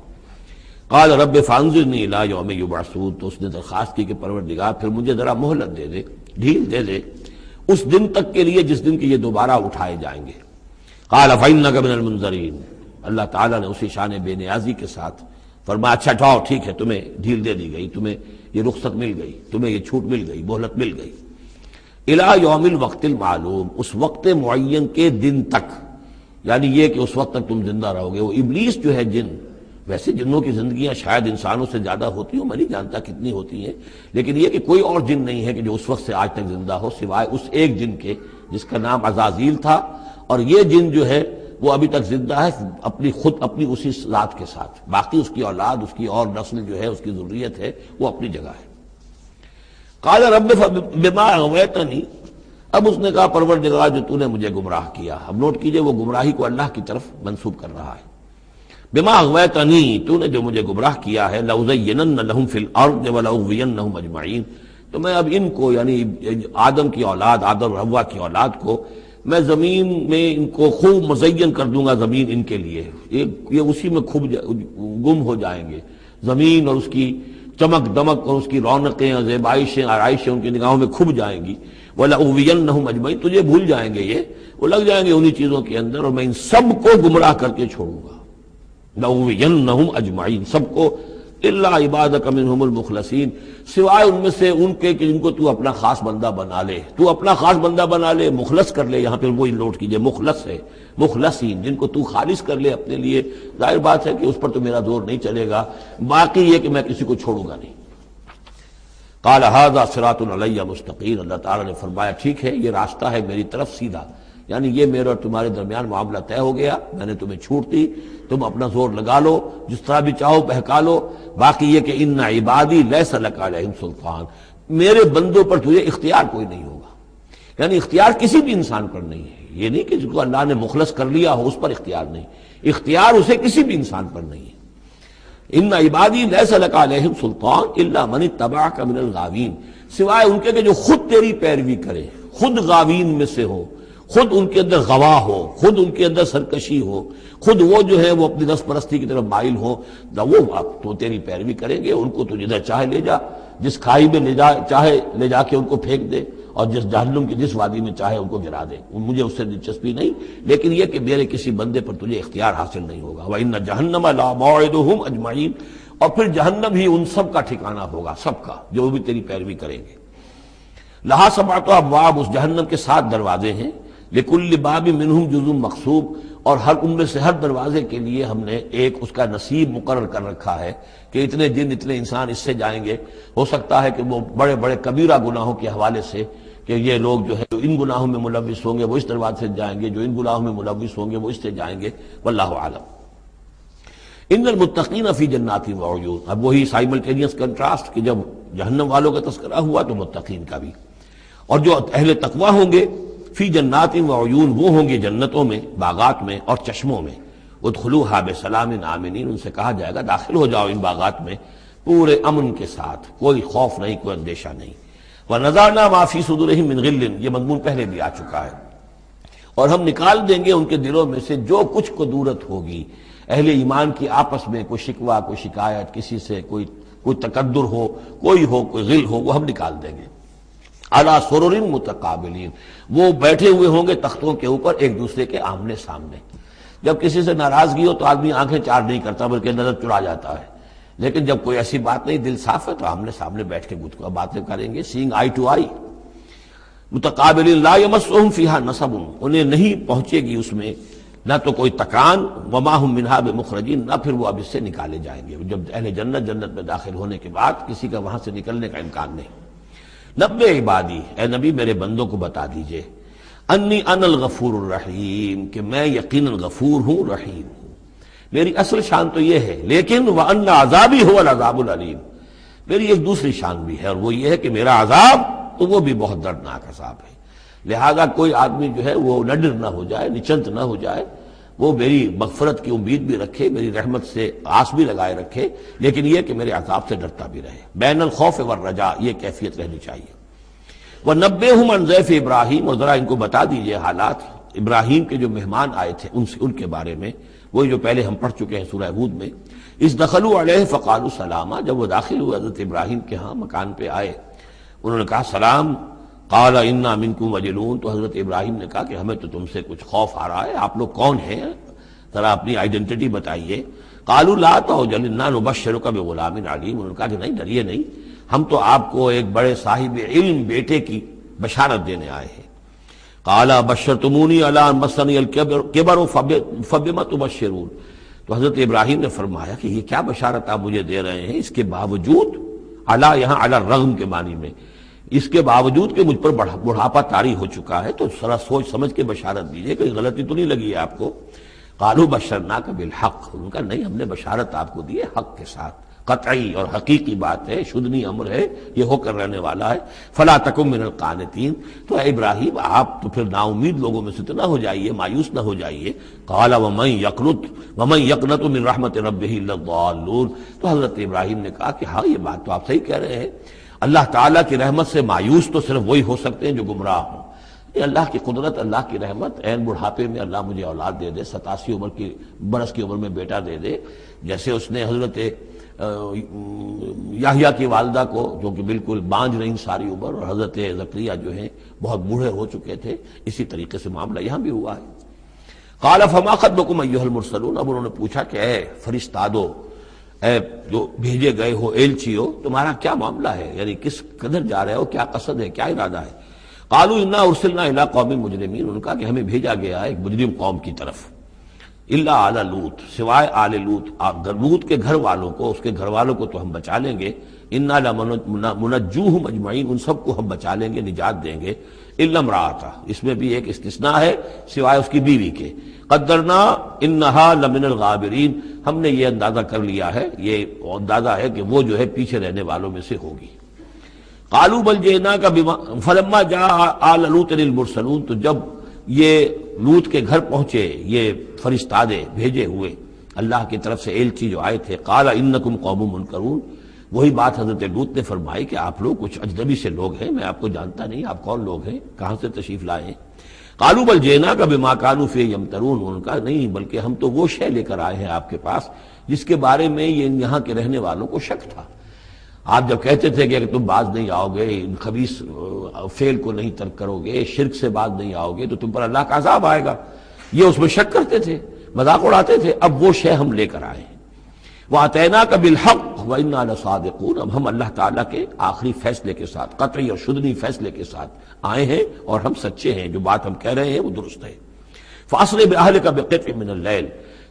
قال رب فانظرني إلى يوم يبعثون، تو اس نے درخواست کی کہ پروردگار پھر مجھے ذرا مہلت دے دے، ڈھیل دے دے، اس دن تک کے لیے جس دن کے یہ دوبارہ اٹھائے جائیں گے۔ قال فإنک من المنذرین، اللہ تعالیٰ نے اسی شان بے نیازی کے ساتھ فرمایا اچھا جاؤ ٹھیک ہے، تمہیں ڈھیل دے دی گئی، تمہیں یہ رخصت مل گئی، تمہیں یہ چھوٹ مل گئی، مہلت مل گئی، الی یوم الوقت المعلوم، اس وقت معین کے دن تک، یعنی یہ کہ اس وقت تک تم زندہ رہو گے۔ وہ ابلیس جو ہے جن، ویسے جنوں کی زندگیاں شاید انسانوں سے زیادہ ہوتی ہوں، میں نہیں جانتا کتنی ہوتی ہیں، لیکن یہ کہ کوئی اور جن نہیں ہے کہ جو اس وقت سے آج تک زندہ ہو سوائے اس ایک جن کے جس کا نام عزازیل تھا، اور یہ جن جو ہے وہ ابھی تک زندہ ہے اپنی اسی ذات کے ساتھ، باقی اس کی اولاد، اس کی اور نسل جو ہے، اس کی ذریت ہے، وہ اپنی جگہ ہے۔ قال رب بما اغویتنی، اب اس نے کہا پروردگار جو تو نے مجھے گمراہ کیا، اب نوٹ کیجئے وہ گمراہی کو اللہ کی طرف منسوب کر رہا ہے۔ بما اغویتنی، تو نے جو مجھے گمراہ کیا ہے، لأزینن لہم فی الارض ولأغوینہم اجمعین، تو میں اب ان کو یعنی آدم کی اولاد، آدم اور حوا کی اولاد کو میں زمین میں ان کو خوب مزین کر دوں گا، زمین ان کے لیے یہ اسی میں خوب گم ہو جائیں گے، زمین اور اس کی چمک دمک اور اس کی رونقیں اور زیبائشیں آرائشیں ان کی نگاہوں میں کھب جائیں گی۔ وَلَأُغْوِيَنَّهُمْ أَجْمَعِينَ، تجھے بھول جائیں گے، وہ لگ جائیں گے انہی چیزوں کے اندر، اور میں ان سب کو گمراہ کر کے چھوڑوں گا۔ لَأُغْوِيَنَّهُمْ أَجْمَعِينَ، سب کو، إِلَّا عِبَادَكَ مِنْهُمُ الْمُخْلَصِينَ، سوائے ان میں سے ان کے کہ جن کو تو اپنا خاص بندہ بنا لے، تو اپنا خاص بندہ بنا لے، مخلص کر لے، یہاں پہ وہی نوٹ کیجئے مخلص ہے، مخلصین، جن کو تو خالص کر لے اپنے لیے، ظاہر بات ہے کہ اس پر تو میرا زور نہیں چلے گا، باقی یہ کہ میں کسی کو چھوڑوں گا نہیں۔ قال ھذا صراط علی مستقیم، اللہ تعالیٰ نے فرمایا ٹھیک ہے، یہ راستہ ہے میری طرف سیدھا، یعنی یہ میرے اور تمہارے درمیان معاملہ طے ہو گیا، میں نے تمہیں چھوٹ دی، تم اپنا زور لگا لو، جس طرح بھی چاہو بہکا لو، باقی یہ کہ ان عبادی لیس لک علیہم سلطان، میرے بندوں پر تجھے اختیار کوئی نہیں ہوگا، یعنی اختیار کسی بھی انسان پر نہیں ہے، یہ نہیں کہ جس کو اللہ نے مخلص کر لیا ہو اس پر اختیار نہیں، اختیار اسے کسی بھی انسان پر نہیں ہے۔ ان عبادی لیس لک علیہم سلطان الا من اتبعک من الغاوین، سوائے ان کے کہ جو خود تیری پیروی کرے، خود غاوین میں سے ہو، خود ان کے اندر غوا ہو، خود ان کے اندر سرکشی ہو، خود وہ جو ہے وہ اپنی نفس پرستی کی طرف مائل ہو، وہ تو تیری پیروی کریں گے، ان کو تو جدھر چاہے لے جا، جس کھائی میں چاہے لے جا کے ان کو پھینک دے، اور جس جہنم کی جس وادی میں چاہے ان کو گرا دے، مجھے اس سے دلچسپی نہیں، لیکن یہ کہ میرے کسی بندے پر تجھے اختیار حاصل نہیں ہوگا۔ وَإِنَّ جَهَنَّمَ لَمَوْعِدُهُمْ أَجْمَعِينَ، اور پھر جہنم ہی ان سب کا ٹھکانہ ہوگا، سب کا جو بھی تیری پیروی کریں گے۔ لہا سبعۃ ابواب، اس جہنم کے 7 دروازے ہیں، لکل باب منہم جزء مقصوب، اور ہر ان میں سے ہر دروازے کے لیے ہم نے ایک اس کا نصیب مقرر کر رکھا ہے کہ اتنے جن اتنے انسان اس سے جائیں گے۔ ہو سکتا ہے کہ وہ بڑے بڑے کبیرہ گناہوں کے حوالے سے کہ یہ لوگ جو ہے جو ان گناہوں میں ملوث ہوں گے وہ اس دروازے سے جائیں گے، جو ان گناہوں میں ملوث ہوں گے وہ اس سے جائیں گے، واللہ اعلم۔ ان المتقین فی جنات وعیون، اب وہی سائملٹینیس کنٹراسٹ کہ جب جہنم والوں کا تذکرہ ہوا تو متقین کا بھی، اور جو اہل تقوی ہوں گے فی جنات وعیون، وہ ہوں گے جنتوں میں، باغات میں اور چشموں میں، ادخلوها بسلام آمنین، ان سے کہا جائے گا داخل ہو جاؤ ان باغات میں پورے امن کے ساتھ، کوئی خوف نہیں، کوئی اندیشہ نہیں۔ وَنَزَعْنَا مَا فِي صُدُورِهِم مِّن غِلٍّ، یہ مضمون پہلے بھی آ چکا ہے، اور ہم نکال دیں گے ان کے دلوں میں سے جو کچھ قدورت ہوگی، اہل ایمان کی آپس میں کوئی شکوہ، کوئی شکایت، کسی سے کوئی تکدر ہو، کوئی غل ہو، وہ ہم نکال دیں گے۔ عَلَىٰ سُرُرٍ مُتَقَابِلِينَ، وہ بیٹھے ہوئے ہوں گے تختوں کے اوپر ایک دوسرے کے آمنے سامنے۔ جب کسی سے ناراضگی ہو تو آدمی آنکھیں چار نہیں کرتا بلکہ نظر چرا جاتا ہے، لیکن جب کوئی ایسی بات نہیں، دل صاف ہے، تو آمنے سامنے بیٹھ کے گفتگو باتیں کریں گے، سینگ آئی ٹو آئی۔ متقابلین لا یمسہم فیہا نصب، انہیں نہیں پہنچے گی اس میں نہ تو کوئی تکان، وما ہم منہا بمخرجین، نہ پھر وہ اب اس سے نکالے جائیں گے۔ جب اہل جنت میں داخل ہونے کے بعد کسی کا وہاں سے نکلنے کا امکان نہیں۔ نبئ عبادی، اے نبی میرے بندوں کو بتا دیجئے، انی انا الغفور الرحیم، کہ میں یقیناً غفور ہوں، رحیم ہوں۔ میری اصل شان تو یہ ہے، لیکن وان عذابی هو العذاب العلیم، میری ایک دوسری شان بھی ہے، اور وہ یہ ہے کہ میرا عذاب تو وہ بھی بہت دردناک عذاب ہے۔ لہذا کوئی آدمی جو ہے وہ نڈر نہ ہو جائے، نچنت نہ ہو جائے، وہ میری مغفرت کی امید بھی رکھے، میری رحمت سے آس بھی لگائے رکھے، لیکن یہ کہ میرے عذاب سے ڈرتا بھی رہے۔ بین الخوف والرجاء، یہ کیفیت رہنی چاہیے۔ وَنَبِّئْهُمْ عَنْ ضَيْفِ ابراہیم، اور ذرا ان کو بتا دیجئے حالات ابراہیم کے جو مہمان آئے تھے ان کے بارے میں، وہی جو پہلے ہم پڑھ چکے ہیں سورہ ہود میں۔ اِذْ دَخَلُوا عَلَيْهِ فَقَالُوا سَلَامًا، جب وہ داخل ہوئے حضرت ابراہیم کے ہاں مکان پہ آئے، انہوں نے کہا سلام، قال انا منکم وجلون، تو حضرت ابراہیم نے کہا کہ ہمیں تو تم سے کچھ خوف آ رہا ہے، آپ لوگ کون ہیں، ذرا اپنی آئیڈینٹی بتائیے۔ قالوا لا توجل انا نبشرک بغلام علیم، انہوں نے کہا کہ نہیں ڈریے نہیں، ہم تو آپ کو ایک بڑے صاحب علم بیٹے کی بشارت دینے آئے ہیں۔ قال بشرتمونی علی ان مسنی الکبر فبما تبشرون، تو حضرت ابراہیم نے فرمایا کہ یہ کیا بشارت آپ مجھے دے رہے ہیں، اس کے باوجود، علی یہاں علی الرغم کے معنی میں، اس کے باوجود کہ مجھ پر بڑھاپا طاری ہو چکا ہے، تو ذرا سوچ سمجھ کے بشارت دیجیے، کوئی غلطی تو نہیں لگی ہے آپ کو۔ قالوا بشرناک بالحق، انہوں نے کہا نہیں ہم نے بشارت آپ کو دی ہے حق کے ساتھ، قطعی اور حقیقی بات ہے، شدنی امر ہے، یہ ہو کر رہنے والا ہے۔ فلا تکن من القانتین، تو اے ابراہیم آپ تو پھر نا امید لوگوں میں سے تو نہ ہو جائیے، مایوس نہ ہو جائیے۔ قال ومن یقنط من رحمت ربہ الا الضالون، تو حضرت ابراہیم نے کہا کہ ہاں یہ بات تو آپ صحیح کہہ رہے ہیں، اللہ تعالیٰ کی رحمت سے مایوس تو صرف وہی ہو سکتے ہیں جو گمراہ ہوں۔ یہ اللہ کی قدرت، اللہ کی رحمت، عین بڑھاپے میں اللہ مجھے اولاد دے دے، 87 برس کی عمر میں بیٹا دے دے، جیسے اس نے حضرت یحییٰ کی والدہ کو، جو کہ بالکل بانجھ رہی ساری عمر، اور حضرت زکریا جو ہیں بہت بوڑھے ہو چکے تھے، اسی طریقے سے معاملہ یہاں بھی ہوا ہے۔ قال فما خطبکم ایھا المرسلون، اب انہوں نے پوچھا کہ اے فرشتادو، اے جو بھیجے گئے ہو، ایلچیو، تمہارا کیا معاملہ ہے، یعنی کس قدر جا رہے ہو، کیا قصد ہے، کیا ارادہ ہے۔ قالوا انا ارسلنا الی قوم مجرمین، انہوں نے کہا کہ ہمیں بھیجا گیا ہے ایک مجرم قوم کی طرف، الا آل لوط، سوائے آل لوط، لوط کے گھر والوں کو، اس کے گھر والوں کو تو ہم بچا لیں گے، انا لمنجوہم اجمعین، ان سب کو ہم بچا لیں گے، نجات دیں گے، الا امرأتہ، اس میں بھی ایک استثناء ہے، سوائے اس کی بیوی کے، قدرنا انہا لمن الغابرین، ہم نے یہ اندازہ کر لیا ہے، یہ اندازہ ہے کہ وہ جو ہے پیچھے رہنے والوں میں سے ہوگی۔ قالوا بل جئناک بما فلما جاء آل لوط المرسلون، تو جب یہ لوط کے گھر پہنچے یہ فرشتادے بھیجے ہوئے اللہ کی طرف سے ایلچی جو آئے تھے، قال انکم قوم منکرون، وہی بات حضرت لوط نے فرمائی کہ آپ لوگ کچھ اجنبی سے لوگ ہیں، میں آپ کو جانتا نہیں، آپ کون لوگ ہیں، کہاں سے تشریف لائے ہیں۔ قالوا بل جئناک بما كانوا فيه يمترون، انہوں نے کہا نہیں بلکہ ہم تو وہ شے لے کر آئے ہیں آپ کے پاس جس کے بارے میں یہاں کے رہنے والوں کو شک تھا۔ آپ جب کہتے تھے کہ تم باز نہیں آؤ گے، ان خبیث فعل کو نہیں ترک کرو گے، شرک سے باز نہیں آؤ گے تو تم پر اللہ کا عذاب آئے گا، یہ اس میں شک کرتے تھے، مذاق اڑاتے تھے، اب وہ شے ہم لے کر آئے ہیں۔ وَأَتَيْنَاكَ بِالْحَقِّ وَإِنَّا لَصَادِقُونَ، اب ہم اللہ تعالیٰ کے آخری فیصلے کے ساتھ، قطعی اور شدنی فیصلے کے ساتھ آئے ہیں، اور ہم سچے ہیں، جو بات ہم کہہ رہے ہیں وہ درست ہے۔ فَأَسْرِ بِأَهْلِكَ بِقِطْعٍ مِّنَ اللَّيْلِ،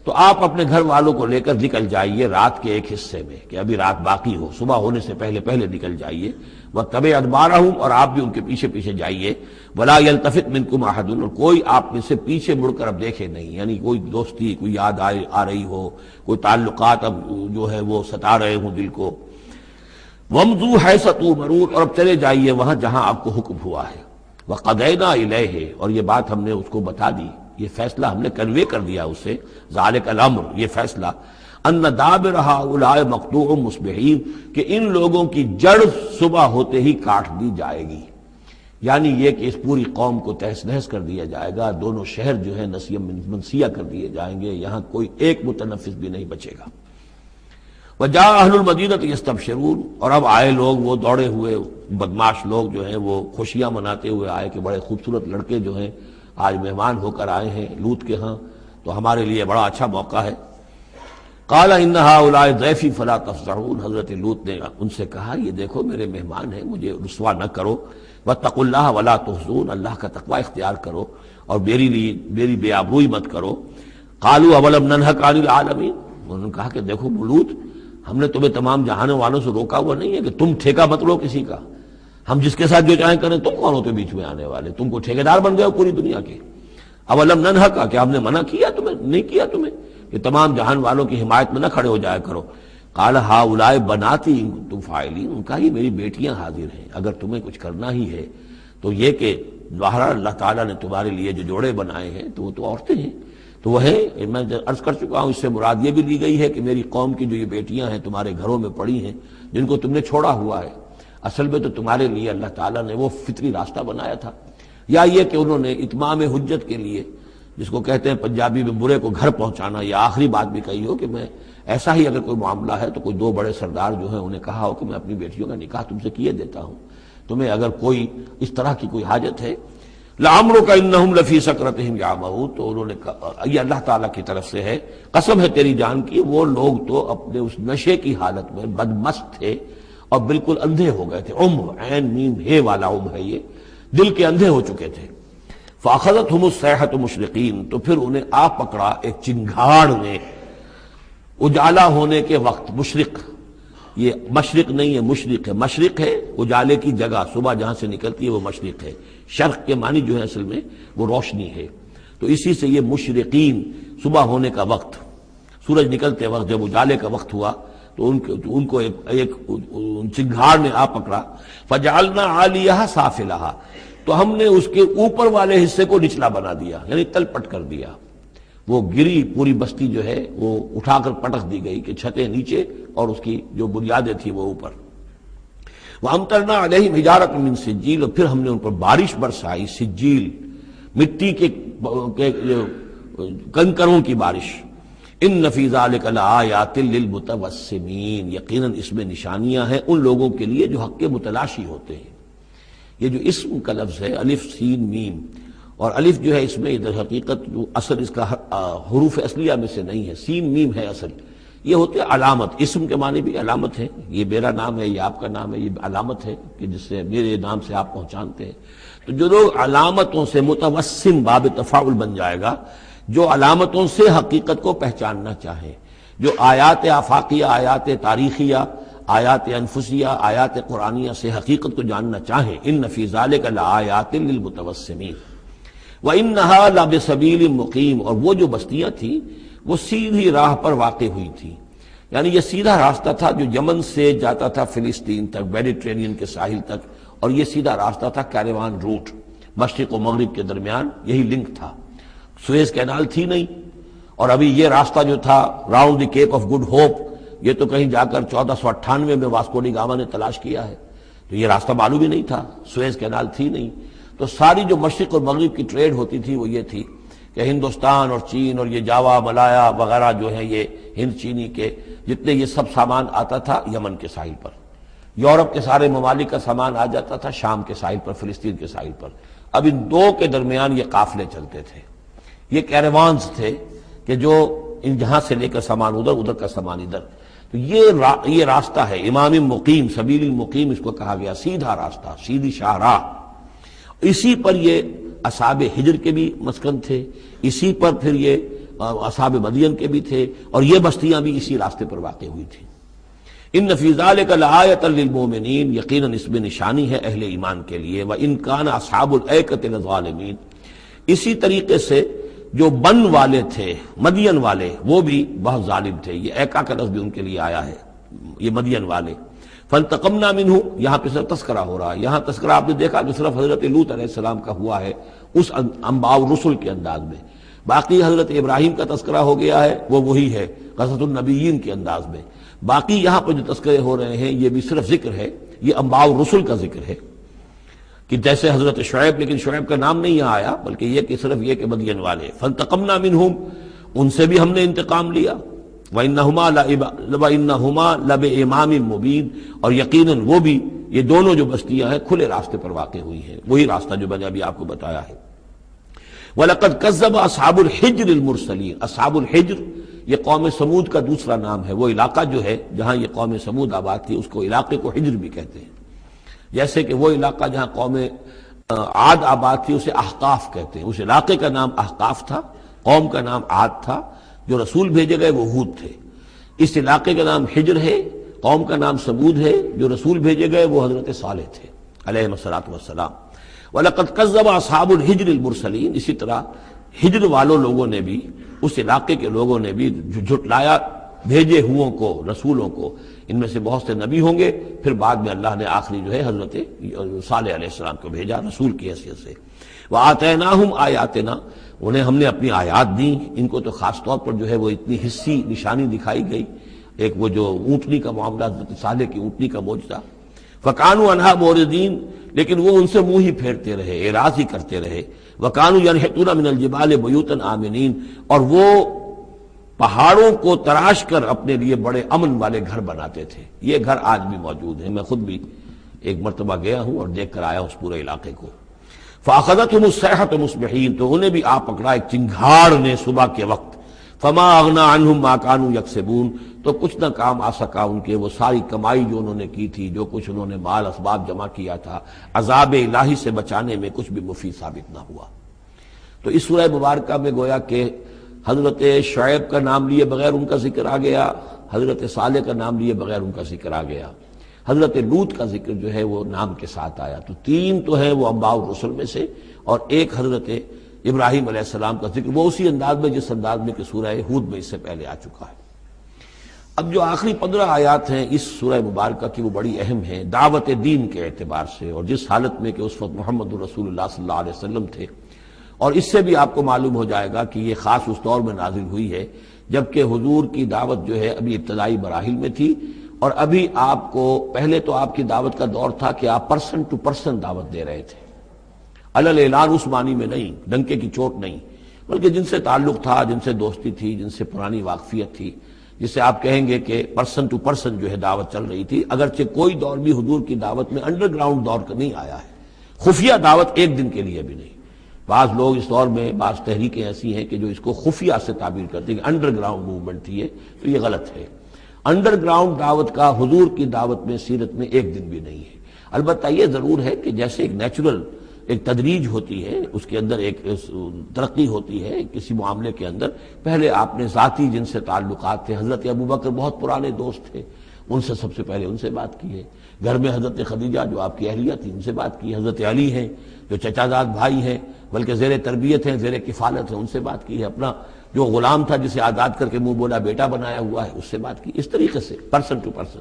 تو آپ اپنے گھر والوں کو لے کر نکل جائیے رات کے ایک حصے میں، کہ ابھی رات باقی ہو، صبح ہونے سے پہلے پہلے نکل جائیے، وَاتَّبِعْ أَدْبَارَهُمْ، اور آپ بھی ان کے پیچھے پیچھے جائیے، وَلَا يَلْتَفِتْ مِنْكُمْ أَحَدٌ، اور کوئی آپ میں سے پیچھے مڑ کر اب دیکھے نہیں، یعنی کوئی دوستی، کوئی یاد آ رہی ہو، کوئی تعلقات اب جو ہے وہ ستا رہے ہوں دل کو۔ وَامْضُوا حَيْثَ تُؤْمَرُونَ، اور اب چلے جائیے وہاں جہاں آپ کو حکم ہوا ہے۔ وَقَضَيْنَا إِلَيْهِ، اور یہ بات ہم نے اس کو بتا دی، یہ فیصلہ ہم نے کنوے کر دیا اسے، ذالک الامر، یہ فیصلہ، ان دابر ہؤلاء مقطوع مصبحین، کہ ان لوگوں کی جڑ صبح ہوتے ہی کاٹ دی جائے گی، یعنی یہ کہ اس پوری قوم کو تہس نہس کر دیا جائے گا، دونوں شہر جو ہیں نسیہ منسیہ کر دیے جائیں گے، یہاں کوئی ایک متنفس بھی نہیں بچے گا۔ وجاء اہل المدینہ یستبشرون، اور اب آئے لوگ وہ دوڑے ہوئے بدماش لوگ جو ہیں وہ خوشیاں مناتے ہوئے آئے کہ بڑے خوبصورت لڑکے جو ہیں آج مہمان ہو کر آئے ہیں لوط کے ہاں، تو ہمارے لیے بڑا اچھا موقع ہے۔ قال ان هؤلاء ضیفی فلا تفضحون، حضرت لوط نے ان سے کہا یہ دیکھو میرے مہمان ہیں، مجھے رسوا نہ کرو، واتقوا اللہ ولا تحزون، اللہ کا تقوی اختیار کرو اور میری بے آبروئی مت کرو۔ قالوا اولم ننهک عن العالمین، انہوں نے کہا کہ دیکھو لوط، ہم نے تمہیں تمام جہانوں والوں سے روکا ہوا نہیں ہے کہ تم ٹھیکہ مت لو کسی کا، ہم جس کے ساتھ جو چاہیں کریں، تم کون ہوتے بیچ میں آنے والے، تم کو ٹھیکیدار بن گئے ہو پوری دنیا کے۔ اولم ننہک، کہ ہم نے منع کیا تمہیں، نہیں کیا تمہیں کہ تمام جہان والوں کی حمایت میں نہ کھڑے ہو جایا کرو۔ قال ہؤلاء بناتی ان کنتم فاعلین، ان کا یہ میری بیٹیاں حاضر ہیں، اگر تمہیں کچھ کرنا ہی ہے تو یہ کہ ظاہر اللہ تعالیٰ نے تمہارے لیے جو جوڑے بنائے ہیں تو وہ تو عورتیں ہیں، تو وہ ہے، میں عرض کر چکا ہوں، اس سے مراد یہ بھی لی گئی ہے کہ میری قوم کی جو یہ بیٹیاں ہیں تمہارے گھروں میں پڑی ہیں، جن کو تم نے چھوڑا ہوا ہے، اصل میں تو تمہارے لیے اللہ تعالیٰ نے وہ فطری راستہ بنایا تھا، یا یہ کہ انہوں نے اتمام حجت کے لیے، جس کو کہتے ہیں پنجابی میں برے کو گھر پہنچانا، یا آخری بات بھی کہی ہو کہ میں ایسا ہی اگر کوئی معاملہ ہے تو کوئی دو بڑے سردار جو ہیں انہیں کہا ہو کہ میں اپنی بیٹیوں کا نکاح تم سے کیے دیتا ہوں، تمہیں اگر کوئی اس طرح کی کوئی حاجت ہے، لعمرک انہم لفی سکرتہم یعمہون، تو انہوں نے کہا، یہ اللہ تعالیٰ کی طرف سے ہے، قسم ہے تیری جان کی، وہ لوگ تو اپنے اس نشے کی حالت میں بدمست تھے اور بالکل اندھے ہو گئے تھے. عین میم ہے والا ہے، یہ دل کے اندھے ہو چکے تھے. فاخذتہم الصیحۃ مشرقین، تو پھر انہیں آ پکڑا ایک چنگھاڑ نے اجالا ہونے کے وقت. مشرق، یہ مشرق نہیں ہے، مشرق ہے. مشرق ہے اجالے کی جگہ، صبح جہاں سے نکلتی ہے وہ مشرق ہے. شرق کے معنی جو ہے اصل میں وہ روشنی ہے، تو اسی سے یہ مشرقین، صبح ہونے کا وقت، سورج نکلتے وقت جب اجالے کا وقت ہوا تو ان کو ایک چنگھاڑ نے آ پکڑا. فجعلنا عالیہا سافلہا، تو ہم نے اس کے اوپر والے حصے کو نچلا بنا دیا، یعنی تل پٹ کر دیا. وہ گری، پوری بستی جو ہے وہ اٹھا کر پٹک دی گئی کہ چھتیں نیچے اور اس کی جو بنیادیں تھیں وہ اوپر. وَأَمْطَرْنَا عَلَيْهِمْ حِجَارَةً مِّن سِجِّيلٍ، اور پھر ہم نے ان پر بارش برسائی، سجیل، مٹی کے کنکروں کی بارش. ان فی ذلک لآیات للمتوسمین، یقیناً اس میں نشانیاں ہیں ان لوگوں کے لیے جو حق کے متلاشی ہوتے ہیں. یہ جو اسم کا لفظ ہے الف سین میم، اور الف جو ہے اس میں ادھر حقیقت جو اصل اس کا حروف اصلیہ میں سے نہیں ہے، سین میم ہے اصل. یہ ہوتے علامت، اسم کے معنی بھی علامت ہے. یہ میرا نام ہے، یہ آپ کا نام ہے، یہ علامت ہے کہ جس سے میرے نام سے آپ پہچانتے ہیں. تو جو لوگ علامتوں سے، متوسم باب تفاعل بن جائے گا، جو علامتوں سے حقیقت کو پہچاننا چاہیں، جو آیات آفاقیہ، آیات تاریخیہ، آیات انفسیہ، آیات قرآنیہ سے حقیقت کو جاننا چاہیں، ان فی ذلک لآیات للمتوسمین. وَإِنَّهَا لَبِسَبِیلٍ مُقِیم، اور وہ جو بستیاں تھیں وہ سیدھی راہ پر واقع ہوئی تھی. یعنی یہ سیدھا راستہ تھا جو یمن سے جاتا تھا فلسطین تک، میڈیٹرینین کے ساحل تک، اور یہ سیدھا راستہ تھا کیروان روٹ، مشرق و مغرب کے درمیان یہی لنک تھا. سویز کینال تھی نہیں، اور ابھی یہ راستہ جو تھا round the Cape of Good Hope, یہ تو کہیں جا کر 1498 میں واسکو ڈی گاما نے تلاش کیا ہے. تو یہ راستہ معلوم ہی نہیں تھا، سویز کینال تھی نہیں. تو ساری جو مشرق اور مغرب کی ٹریڈ ہوتی تھی وہ یہ تھی کہ ہندوستان اور چین اور یہ جاوا، ملایا وغیرہ جو ہیں، یہ ہند چینی کے جتنے یہ سب سامان آتا تھا یمن کے ساحل پر. یورپ کے سارے ممالک کا سامان آ جاتا تھا شام کے ساحل پر، فلسطین کے ساحل پر. اب ان دو کے درمیان یہ قافلے چلتے تھے، یہ کیروانز تھے کہ جو ان جہاں سے لے کر سامان ادھر، ادھر کا سامان ادھر. تو یہ راستہ ہے امام مقیم، سبیل المقیم اس کو کہا گیا، سیدھا راستہ، سیدھی شاہراہ. اسی پر یہ اصحاب ہجر کے بھی مسکن تھے، اسی پر پھر یہ اصحاب مدین کے بھی تھے، اور یہ بستیاں بھی اسی راستے پر واقع ہوئی تھیں. ان فی ذلک لآیۃ للمؤمنین، یقیناً اس میں نشانی ہے اہل ایمان کے لیے. وان کان اصحاب الایکۃ لظالمین، اسی طریقے سے جو بن والے تھے، مدین والے، وہ بھی بہت ظالم تھے. یہ ایکا کا لفظ بھی ان کے لیے آیا ہے، یہ مدین والے. فانتقمنا منہ، یہاں پہ صرف تذکرہ ہو رہا ہے. یہاں تذکرہ آپ نے دیکھا کہ صرف حضرت لوط علیہ السلام کا ہوا ہے اس انباء الرسل کے انداز میں. باقی حضرت ابراہیم کا تذکرہ ہو گیا ہے، وہ وہی ہے قصص النبیین کے انداز میں. باقی یہاں پہ جو تذکرے ہو رہے ہیں یہ بھی صرف ذکر ہے، یہ انباء الرسل کا ذکر ہے کہ جیسے حضرت شعیب، لیکن شعیب کا نام نہیں یہاں آیا، بلکہ یہ کہ صرف یہ کہ مدین والے. فانتقمنا منہم، ان سے بھی ہم نے انتقام لیا. وَإِنَّهُمَا لَبِإِمَامٍ مُبِينٍ، اور یقیناً وہ بھی، یہ دونوں جو بستیاں ہیں کھلے راستے پر واقع ہوئی ہیں، وہی راستہ جو میں نے ابھی آپ کو بتایا ہے. وَلَقَدْ كَذَّبَ أَصْحَابُ الْحِجْرِ الْمُرْسَلِينَ، اصحاب الحجر یہ قوم سمود کا دوسرا نام ہے. وہ علاقہ جو ہے جہاں یہ قوم سمود آباد تھی اس کو علاقے کو حجر بھی کہتے ہیں. جیسے کہ وہ علاقہ جہاں قوم عاد آباد تھی اسے احقاف کہتے ہیں. اس علاقے کا نام احقاف تھا، قوم کا نام عاد تھا، جو رسول بھیجے گئے وہ ہود تھے. اس علاقے کا نام حجر ہے، قوم کا نام سمود ہے، جو رسول بھیجے گئے وہ حضرت صالح تھے علیہ الصلوۃ والسلام. وَلَقَدْ كَذَّبَ أَصْحَابُ الْحِجْرِ الْمُرْسَلِينَ، اسی طرح ہجر والوں لوگوں نے بھی، اس علاقے کے لوگوں نے بھی جھٹلایا بھیجے ہوں کو، رسولوں کو. ان میں سے بہت سے نبی ہوں گے، پھر بعد میں اللہ نے آخری جو ہے حضرت صالح علیہ السلام کو بھیجا رسول کی حیثیت سے. وَآتَيْنَاهُمْ آیَاتِنَا، انہیں ہم نے اپنی آیات دیں. ان کو تو خاص طور پر جو ہے وہ اتنی حصی نشانی دکھائی گئی. ایک وہ جو اونٹنی کا معاملہ، حضرت صالح کی اونٹنی کا معجزہ. فَكَانُوا عَنْهَا مُعْرِضِينَ، لیکن وہ ان سے منہ ہی پھیرتے رہے، اعراض ہی کرتے رہے. وَكَانُوا يَنْحِتُونَ مِنَ الْجِبَالِ بُيُوتًا آمِنِينَ، اور وہ پہاڑوں کو تراش کر اپنے لیے بڑے امن والے گھر بناتے تھے. یہ گھر آج بھی موجود ہیں. میں خود بھی ایک مرتبہ گیا ہوں اور دیکھ کر آیا اس پورے علاقے کو۔ فاخذتهم الصیحۃ مصبحین، تو انہیں بھی آ پکڑا ایک چنگھاڑ نے صبح کے وقت۔ فما اغنی عنہم ما كانوا یکسبون، تو کچھ نہ کام آ سکا ان کے وہ ساری کمائی جو انہوں نے کی تھی، جو کچھ انہوں نے مال اسباب جمع کیا تھا، عذاب الہی سے بچانے میں کچھ بھی مفید ثابت نہ ہوا۔ تو اس سورہ مبارکہ میں گویا کہ حضرت شعیب کا نام لیے بغیر ان کا ذکر آ گیا، حضرت صالح کا نام لیے بغیر ان کا ذکر آ گیا، حضرت لوط کا ذکر جو ہے وہ نام کے ساتھ آیا۔ تو تین تو ہیں وہ انباء الرسل میں سے، اور ایک حضرت ابراہیم علیہ السلام کا ذکر، وہ اسی انداز میں جس انداز میں کہ سورہ ہود میں اس سے پہلے آ چکا ہے۔ اب جو آخری 15 آیات ہیں اس سورہ مبارکہ کی وہ بڑی اہم ہیں دعوت دین کے اعتبار سے، اور جس حالت میں کہ اس وقت محمد رسول اللہ صلی اللہ علیہ وسلم تھے، اور اس سے بھی آپ کو معلوم ہو جائے گا کہ یہ خاص اس دور میں نازل ہوئی ہے جبکہ حضور کی دعوت جو ہے ابھی ابتدائی مراحل میں تھی، اور ابھی آپ کو پہلے تو آپ کی دعوت کا دور تھا کہ آپ پرسن ٹو پرسن دعوت دے رہے تھے، علل اعلان اس معنی میں نہیں، ڈنکے کی چوٹ نہیں، بلکہ جن سے تعلق تھا، جن سے دوستی تھی، جن سے پرانی واقفیت تھی، جسے آپ کہیں گے کہ پرسن ٹو پرسن جو ہے دعوت چل رہی تھی۔ اگرچہ کوئی دور بھی حضور کی دعوت میں انڈر گراؤنڈ دور کا نہیں آیا ہے، خفیہ دعوت ایک دن کے لیے بھی نہیں۔ بعض لوگ اس دور میں بعض تحریکیں ایسی ہیں کہ جو اس کو خفیہ سے تعبیر کرتے ہیں کہ انڈر گراؤنڈ موومنٹ تھی، تو یہ غلط ہے۔ انڈر گراؤنڈ دعوت کا حضور کی دعوت میں سیرت میں ایک دن بھی نہیں ہے۔ البتہ یہ ضرور ہے کہ جیسے ایک نیچرل ایک تدریج ہوتی ہے، اس کے اندر ایک ترقی ہوتی ہے کسی معاملے کے اندر، پہلے آپ نے ذاتی جن سے تعلقات تھے، حضرت ابوبکر بہت پرانے دوست تھے، ان سے سب سے پہلے ان سے بات کی ہے، گھر میں حضرت خدیجہ جو آپ کی اہلیہ تھی ان سے بات کی، حضرت علی ہیں جو چچا زاد بھائی ہیں بلکہ زیر تربیت ہیں، زیر کفالت ہیں، ان سے بات کی ہے، اپنا جو غلام تھا جسے آزاد کر کے منہ بولا بیٹا بنایا ہوا ہے اس سے بات کی، اس طریقے سے پرسن ٹو پرسن۔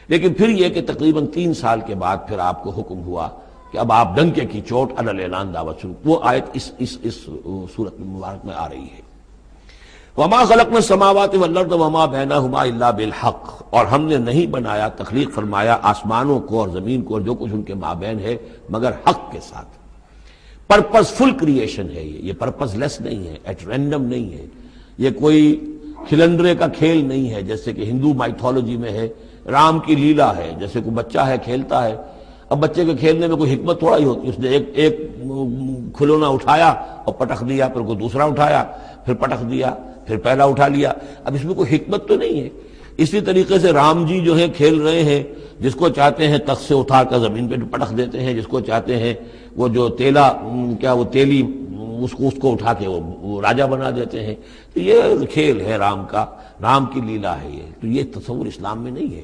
لیکن پھر یہ کہ تقریباً 3 سال کے بعد پھر آپ کو حکم ہوا کہ اب آپ ڈنکے کی چوٹ علل اعلان دعوت شروع، وہ آیت اس سورت مبارک میں آ رہی ہے۔ وما خلقنا السماوات والارض وما بینہما الا بالحق، اور ہم نے نہیں بنایا، تخلیق فرمایا آسمانوں کو اور زمین کو اور جو کچھ ان کے مابین ہے مگر حق کے ساتھ۔ پرپز فل کریشن ہے یہ پرپز لیس نہیں ہے، ایٹ رینڈم نہیں ہے، یہ کوئی کھلندرے کا کھیل نہیں ہے جیسے کہ ہندو مائتھولوجی میں ہے، رام کی لیلا ہے، جیسے کوئی بچہ ہے کھیلتا ہے۔ اب بچے کے کھیلنے میں کوئی حکمت تھوڑا ہی ہوتی ہے، اس نے ایک کھلونا اٹھایا اور پٹخ دیا، پھر کوئی دوسرا اٹھایا پھر پٹخ دیا، پھر پہلا اٹھا لیا، اب اس میں کوئی حکمت تو نہیں ہے۔ اسی طریقے سے رام جی جو ہے کھیل رہے ہیں، جس کو چاہتے ہیں تخت سے اٹھا کر زمین پہ پٹخ دیتے ہیں، جس کو چاہتے ہیں وہ جو تیلی اس کو اٹھا کے وہ راجا بنا دیتے ہیں، تو یہ کھیل ہے رام کا، رام کی لیلا ہے یہ، تو یہ تصور اسلام میں نہیں ہے۔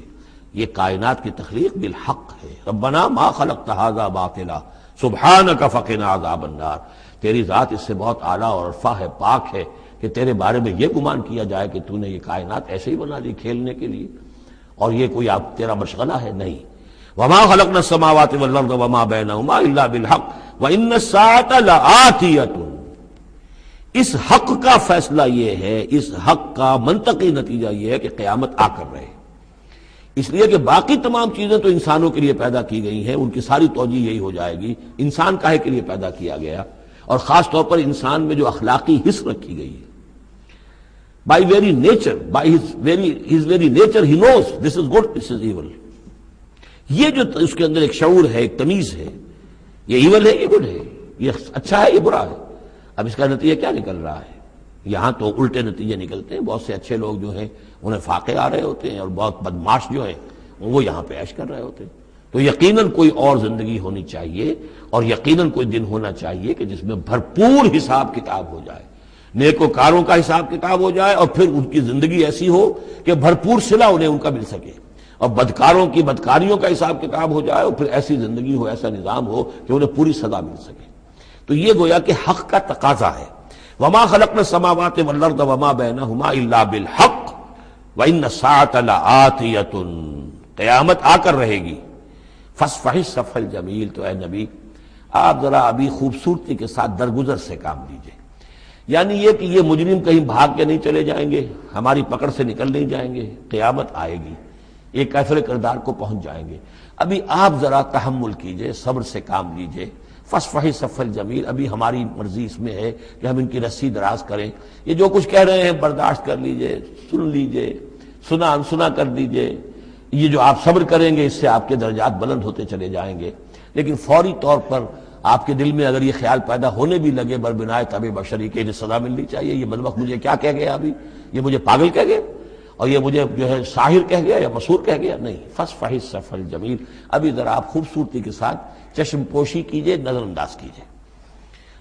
یہ کائنات کی تخلیق بالحق ہے۔ ربنا ما خلقت ھذا باطلا سبحانک فقنا عذاب النار، تیری ذات اس سے بہت اعلیٰ اور عرفہ ہے، پاک ہے کہ تیرے بارے میں یہ گمان کیا جائے کہ تو نے یہ کائنات ایسے ہی بنا دی کھیلنے کے لیے، اور یہ کوئی آپ تیرا مشغلہ ہے، نہیں۔ وما خلقنا السماوات والارض وما بینہما الا بالحق وان الساعۃ لآتیۃ، اس حق کا فیصلہ یہ ہے، اس حق کا منطقی نتیجہ یہ ہے کہ قیامت آ کر رہے، اس لیے کہ باقی تمام چیزیں تو انسانوں کے لیے پیدا کی گئی ہیں، ان کی ساری توجہ یہی ہو جائے گی انسان کاہے کے لیے پیدا کیا گیا، اور خاص طور پر انسان میں جو اخلاقی حص رکھی گئی ہے۔ By very nature, by his very nature he knows this is good this is evil, یہ جو اس کے اندر ایک شعور ہے، ایک تمیز ہے، یہ ایول ہے یہ گڈ ہے، یہ اچھا ہے یہ برا ہے۔ اب اس کا نتیجہ کیا نکل رہا ہے؟ یہاں تو الٹے نتیجے نکلتے ہیں، بہت سے اچھے لوگ جو ہیں انہیں فاقے آ رہے ہوتے ہیں، اور بہت بدماش جو ہیں وہ یہاں پہ عیش کر رہے ہوتے ہیں۔ تو یقیناً کوئی اور زندگی ہونی چاہیے، اور یقیناً کوئی دن ہونا چاہیے کہ جس میں بھرپور حساب کتاب ہو جائے، نیکوکاروں کا حساب کتاب ہو جائے، اور پھر ان کی زندگی ایسی ہو کہ بھرپور صلہ انہیں ان کا مل سکے، اور بدکاروں کی بدکاریوں کا حساب کتاب ہو جائے، اور پھر ایسی زندگی ہو، ایسا نظام ہو کہ انہیں پوری سزا مل سکے۔ تو یہ گویا کہ حق کا تقاضا ہے۔ وما خلقنا السماوات والارض وما بینہما الا بالحق وان الساعۃ لآتیۃ، قیامت آ کر رہے گی۔ فاصفح الصفح الجمیل، تو اے نبی آپ ذرا ابھی خوبصورتی کے ساتھ درگزر سے کام لیجئے، یعنی یہ کہ یہ مجرم کہیں بھاگ کے نہیں چلے جائیں گے، ہماری پکڑ سے نکل نہیں جائیں گے، قیامت آئے گی، ایک کیفر کردار کو پہنچ جائیں گے۔ ابھی آپ ذرا تحمل کیجئے، صبر سے کام لیجئے۔ فاصفح الصفح الجمیل، ابھی ہماری مرضی اس میں ہے کہ ہم ان کی رسی دراز کریں، یہ جو کچھ کہہ رہے ہیں برداشت کر لیجئے، سن لیجئے، سنا انسنا کر دیجئے، یہ جو آپ صبر کریں گے اس سے آپ کے درجات بلند ہوتے چلے جائیں گے. لیکن فوری طور پر آپ کے دل میں اگر یہ خیال پیدا ہونے بھی لگے بربنائے طبع بشری کے انہیں سزا ملنی چاہیے، یہ بدبخت مجھے کیا کہہ گیا، ابھی یہ مجھے پاگل کہہ گیا اور یہ مجھے جو ہے ساحر کہہ گیا یا مسحور کہہ گیا، نہیں. فصفح الصفح الجمیل، ابھی ذرا آپ خوبصورتی کے ساتھ چشم پوشی کیجئے، نظر انداز کیجئے.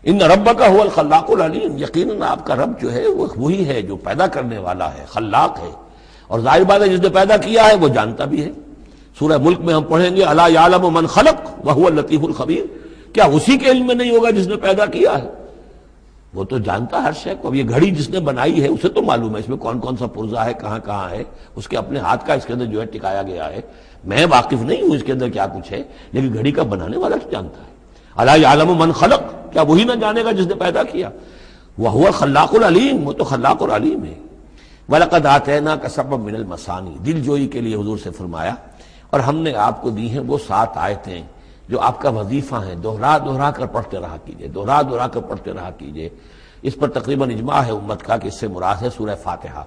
ان ربک هو الخلاق العلیم، یقیناً آپ کا رب جو ہے وہ وہی ہے جو پیدا کرنے والا ہے، خلاق ہے، اور ظاہر بات ہے جس نے پیدا کیا ہے وہ جانتا بھی ہے. سورہ ملک میں ہم پڑھیں گے الا یعلم من خلق وهو اللطیف الخبیر، کیا اسی کے علم میں نہیں ہوگا جس نے پیدا کیا ہے؟ وہ تو جانتا ہر شے کو. اب یہ گھڑی جس نے بنائی ہے اسے تو معلوم ہے اس میں کون کون سا پرزہ ہے، کہاں کہاں ہے، اس کے اپنے ہاتھ کا اس کے اندر جو ہے ٹکایا گیا ہے. میں واقف نہیں ہوں اس کے اندر کیا کچھ ہے، لیکن گھڑی کا بنانے والا تو جانتا ہے. الا یعلم من خلق، کیا وہی نہ جانے گا جس نے پیدا کیا؟ وهو الخلاق العلیم، وہ تو خلاق اور علیم ہے. وَلَقَدْ آتَيْنَاكَ سَبْعًا مِنَ الْمَثَانِي، دل جوئی کے لیے حضور سے فرمایا اور ہم نے آپ کو دی ہیں وہ 7 آیتیں جو آپ کا وظیفہ ہیں، دوہرا دوہرا کر پڑھتے رہا کیجئے، دوہرا دوہرا کر پڑھتے رہا کیجئے. اس پر تقریباً اجماع ہے امت کا کہ اس سے مراد ہے سورہ فاتحہ.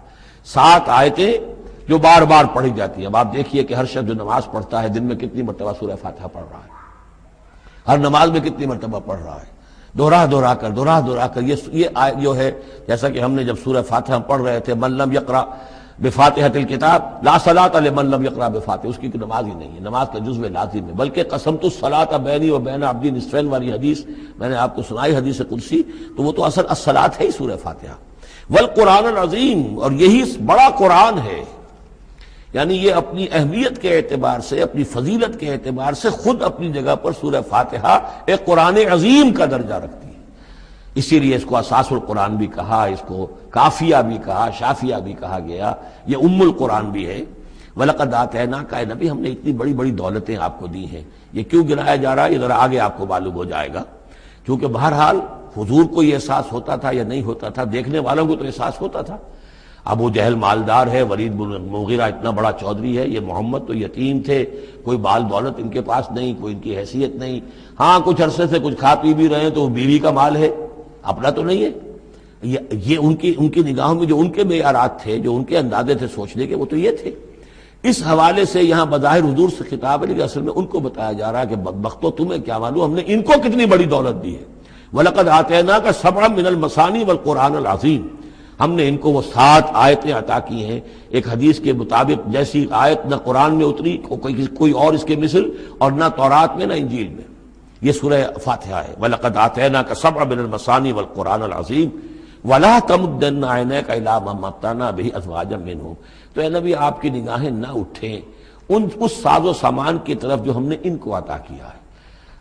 7 آیتیں جو بار بار پڑھی جاتی ہیں. اب آپ دیکھیے کہ ہر شخص جو نماز پڑھتا ہے دن میں کتنی مرتبہ سورہ فاتحہ پڑھ رہا ہے، ہر نماز میں کتنی مرتبہ پڑھ رہا ہے، دوہرا دوہرا کر. یہ آیت جو ہے، جیسا کہ ہم نے جب سورہ فاتحہ پڑھ رہے تھے، من لم یقرأ بفاتحۃ الکتاب لا صلاۃ لمن لم یقرأ بفاتحہ، اس کی کوئی نماز ہی نہیں ہے، نماز کا جزو لازم ہے. بلکہ قسمت الصلاۃ بینی و بین عبدی نصفین والی حدیث میں نے آپ کو سنائی، حدیث قدسی، تو وہ تو اصل الصلاۃ ہے ہی سورہ فاتحہ. والقرآن العظیم، اور یہی بڑا قرآن ہے. یعنی یہ اپنی اہمیت کے اعتبار سے، اپنی فضیلت کے اعتبار سے خود اپنی جگہ پر سورہ فاتحہ ایک قرآن عظیم کا درجہ رکھتی ہے. اسی لیے اس کو اساس القرآن بھی کہا، اس کو کافیہ بھی کہا، شافیہ بھی کہا گیا، یہ ام القرآن بھی ہے. وَلَقَدْ آتَيْنَاكَ، اے نبی ہم نے اتنی بڑی بڑی دولتیں آپ کو دی ہیں. یہ کیوں گنایا جا رہا ہے یہ ذرا آگے آپ کو معلوم ہو جائے گا، کیونکہ بہرحال حضور کو یہ احساس ہوتا تھا یا نہیں ہوتا تھا، دیکھنے والوں کو تو احساس ہوتا تھا. ابو جہل مالدار ہے، ولید بن مغیرہ اتنا بڑا چودھری ہے، یہ محمد تو یتیم تھے، کوئی مال دولت ان کے پاس نہیں، کوئی ان کی حیثیت نہیں. ہاں کچھ عرصے سے کچھ کھا پی بھی رہے ہیں تو وہ بیوی کا مال ہے، اپنا تو نہیں ہے. یہ ان کی نگاہوں میں جو ان کے معیارات تھے، جو ان کے اندازے تھے سوچنے کے، وہ تو یہ تھے. اس حوالے سے یہاں بظاہر حضور سے خطاب ہے، لیکن اصل میں ان کو بتایا جا رہا ہے کہ بدبختو تمہیں کیا معلوم ہم نے ان کو کتنی بڑی دولت دی ہے. وَلَقَدْ آتَيْنَاكَ سَبْعًا مِنَ الْمَثَانِي وَالْقُرْآنِ الْعَظِيمِ، ہم نے ان کو وہ 7 آیتیں عطا کی ہیں. ایک حدیث کے مطابق جیسی آیت نہ قرآن میں اتری کوئی اور اس کے مثل، اور نہ تورات میں نہ انجیل میں. یہ سورہ فاتحہ ہے. وَلَقَدْ آتَيْنَاكَ سَبْعًا مِنَ الْمَثَانِي وَالْقُرْآنِ الْعَظِيمِ وَلَا تَمُدَّنَّ عَيْنَيْكَ إِلَىٰ مَا مَتَّعْنَا بِهِ أَزْوَاجًا مِّنْهُمْ، تو اے نبی آپ کی نگاہیں نہ اٹھیں اس ساز و سامان کی طرف جو ہم نے ان کو عطا کیا ہے.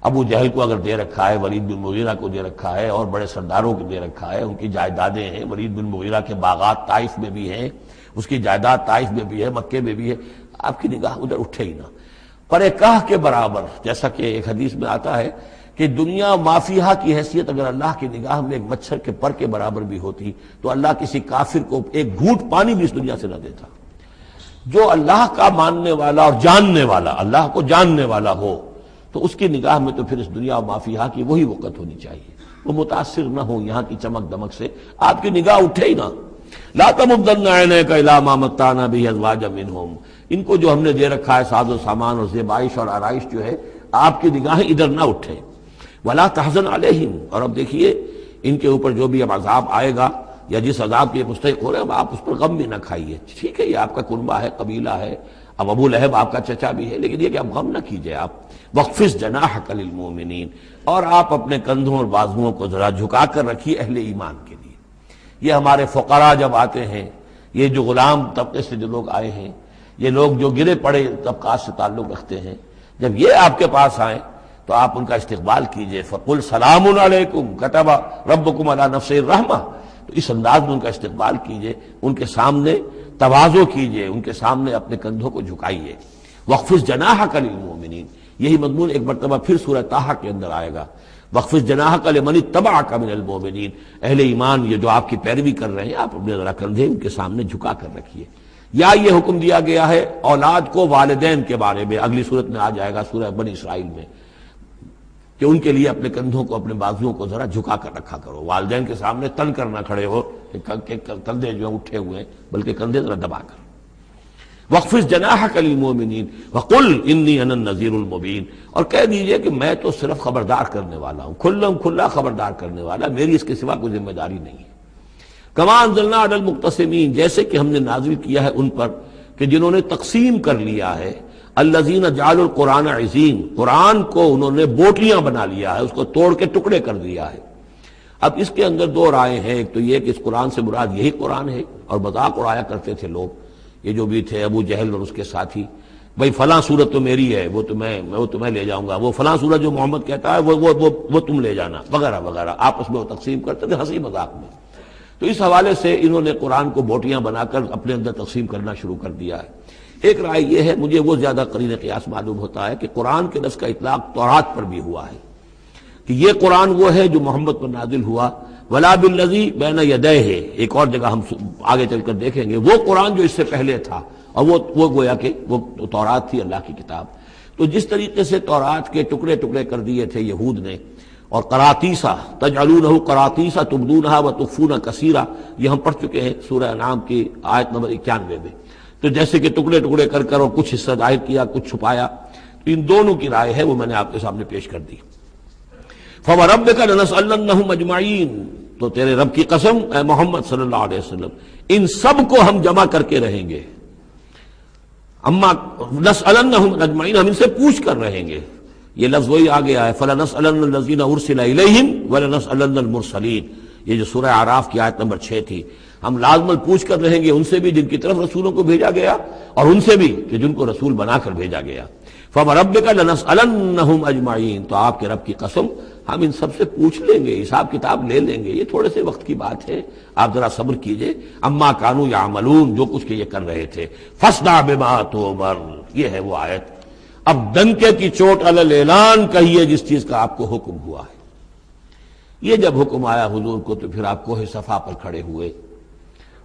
ابو جہل کو اگر دے رکھا ہے، ولید بن مغیرہ کو دے رکھا ہے، اور بڑے سرداروں کو دے رکھا ہے، ان کی جائیدادیں ہیں. ولید بن مغیرہ کے باغات طائف میں بھی ہیں، اس کی جائیداد طائف میں بھی ہے، مکے میں بھی ہے. آپ کی نگاہ ادھر اٹھے ہی نہ. پر کاہ کے برابر، جیسا کہ ایک حدیث میں آتا ہے کہ دنیا مافیہا کی حیثیت اگر اللہ کی نگاہ میں ایک مچھر کے پر کے برابر بھی ہوتی تو اللہ کسی کافر کو ایک گھونٹ پانی بھی اس دنیا سے نہ دیتا. جو اللہ کا ماننے والا اور جاننے والا، اللہ کو جاننے والا ہو، تو اس کی نگاہ میں تو پھر اس دنیا و مافیہا کی وہی وقت ہونی چاہیے. وہ متاثر نہ ہو یہاں کی چمک دمک سے، آپ کی نگاہ اٹھے ہی نہ. لا تمدن عینیک الی ما متعنا بہ ازواجا منہم، ان کو جو ہم نے دے رکھا ہے ساز و سامان اور زیبائش اور آرائش جو ہے، آپ کی نگاہیں ادھر نہ اٹھے. ولا تحزن علیہم، اور اب دیکھیے ان کے اوپر جو بھی اب عذاب آئے گا یا جس عذاب کے مستحق ہو رہے ہیں، آپ اس پر غم بھی نہ کھائیے. ٹھیک ہے یہ آپ کا کنبہ ہے، قبیلہ ہے، اب ابو لہب آپ کا چچا بھی ہے، لیکن یہ کہ آپ غم نہ کیجئے. آپ وَاخْفِضْ جَنَاحَكَ لِلْمُؤْمِنِينَ، اور آپ اپنے کندھوں اور بازوؤں کو ذرا جھکا کر رکھیے اہل ایمان کے لیے. یہ ہمارے فقراء جب آتے ہیں، یہ جو غلام طبقے سے جو لوگ آئے ہیں، یہ لوگ جو گرے پڑے طبقات سے تعلق رکھتے ہیں، جب یہ آپ کے پاس آئیں تو آپ ان کا استقبال کیجئے. فَقُلْ سَلَامٌ عَلَيْكُمْ كَتَبَ رَبُّكُمْ عَلَىٰ نَفْسِهِ الرَّحْمَةَ، تو اس انداز میں ان کا استقبال کیجئے، ان کے سامنے تواضع کیجئے، ان کے سامنے اپنے کندھوں کو جھکائیے. وَاخْفِضْ جَنَاحَكَ لِلْمُؤْمِنِينَ، یہی مضمون ایک مرتبہ پھر سورہ طٰہٰ کے اندر آئے گا. وَاخْفِضْ جَنَاحَكَ لِمَنِ اتَّبَعَكَ مِنَ الْمُؤْمِنِينَ، اہل ایمان یہ جو آپ کی پیروی کر رہے ہیں، آپ اپنے ذرا کندھے ان کے سامنے جھکا کر رکھیے. یا یہ حکم دیا گیا ہے اولاد کو والدین کے بارے میں، اگلی صورت میں آ جائے گا سورہ بنی اسرائیل میں، کہ ان کے لیے اپنے کندھوں کو اپنے بازوؤں کو ذرا جھکا کر رکھا کرو. والدین کے سامنے تن کر نہ کھڑے ہو کہ کندھے جو اٹھے ہوئے ہیں، بلکہ کندھے ذرا دبا کر. وَاخْفِضْ جَنَاحَكَ لِلْمُؤْمِنِينَ وَقُلْ إِنِّي أَنَا النَّذِيرُ الْمُبِينُ، اور کہہ دیجئے کہ میں تو صرف خبردار کرنے والا ہوں، کھلا خبردار کرنے والا، میری اس کے سوا کوئی ذمہ داری نہیں ہے۔ کما انزلنا علی المقتسمین، جیسے کہ ہم نے نازل کیا ہے ان پر کہ جنہوں نے تقسیم کر لیا ہے، الذین جعلوا القرآن عظیم، قرآن کو انہوں نے بوٹیاں بنا لیا ہے، اس کو توڑ کے ٹکڑے کر دیا ہے۔ اب اس کے اندر دو رائے ہیں، ایک تو یہ کہ اس قرآن سے مراد یہی قرآن ہے، اور مذاق اڑایا کرتے تھے لوگ، یہ جو بھی تھے ابو جہل اور اس کے ساتھی، بھائی فلاں سورت تو میری ہے، وہ تمہیں لے جاؤں گا، وہ فلاں سورت جو محمد کہتا ہے وہ تم لے جانا، وغیرہ وغیرہ، آپس میں وہ تقسیم کرتے تھے ہنسی مذاق میں۔ تو اس حوالے سے انہوں نے قرآن کو بوٹیاں بنا کر اپنے اندر تقسیم کرنا شروع کر دیا ہے۔ ایک رائے یہ ہے، مجھے وہ زیادہ قرین قیاس معلوم ہوتا ہے کہ قرآن کے لفظ کا اطلاق تورات پر بھی ہوا ہے، کہ یہ قرآن وہ ہے جو محمد پر نازل ہوا، ولا بالذی بین یدیہ، ایک اور جگہ ہم آگے چل کر دیکھیں گے، وہ قرآن جو اس سے پہلے تھا، اور وہ گویا کہ وہ تورات تھی، اللہ کی کتاب۔ تو جس طریقے سے تورات کے ٹکڑے ٹکڑے کر دیے تھے یہود نے، اور قراطیسا تجعلونہ قراطیسا تبدونہا وتخفون کثیرا، یہ ہم پڑھ چکے ہیں سورہ انعام کی آیت نمبر 91 میں۔ تو جیسے کہ ٹکڑے ٹکڑے کر کر اور کچھ حصہ ظاہر کیا، کچھ چھپایا، تو ان دونوں کی رائے ہے، وہ میں نے آپ کے سامنے پیش کر دی۔ فَوَرَبِّكَ لَنَسْأَلَنَّهُمْ أَجْمَعِينَ، تو تیرے رب کی قسم اے محمد صلی اللہ علیہ وسلم، ان سب کو ہم جمع کر کے رہیں گے۔ اما نسألنهم اجمعین، ہم ان سے پوچھ کر رہیں گے، یہ لفظ وہی آ گیا ہے، فَلَنَسْأَلَنَّ الَّذِينَ أُرْسِلَ إِلَيْهِمْ وَلَنَسْأَلَنَّ الْمُرْسَلِينَ، یہ جو سورہ اعراف کی آیت نمبر 6 تھی، ہم لازماً پوچھ کر رہیں گے ان سے بھی جن کی طرف رسولوں کو بھیجا گیا، اور ان سے بھی کہ جن کو رسول بنا کر بھیجا گیا۔ فَوَرَبِّكَ لَنَسْأَلَنَّهُمْ أَجْمَعِينَ، تو آپ کے رب کی قسم ہم ان سب سے پوچھ لیں گے، حساب کتاب لے لیں گے، یہ تھوڑے سے وقت کی بات ہے، آپ ذرا صبر کیجئے۔ اما کانوا یعملون، جو کچھ کہ یہ کر رہے تھے، فاصدع بما تؤمر، یہ ہے وہ آیت۔ اب ڈنکے کی چوٹ علی الاعلان کہیے جس چیز کا آپ کو حکم ہوا ہے۔ یہ جب حکم آیا حضور کو تو پھر آپ کوہ صفا پر کھڑے ہوئے،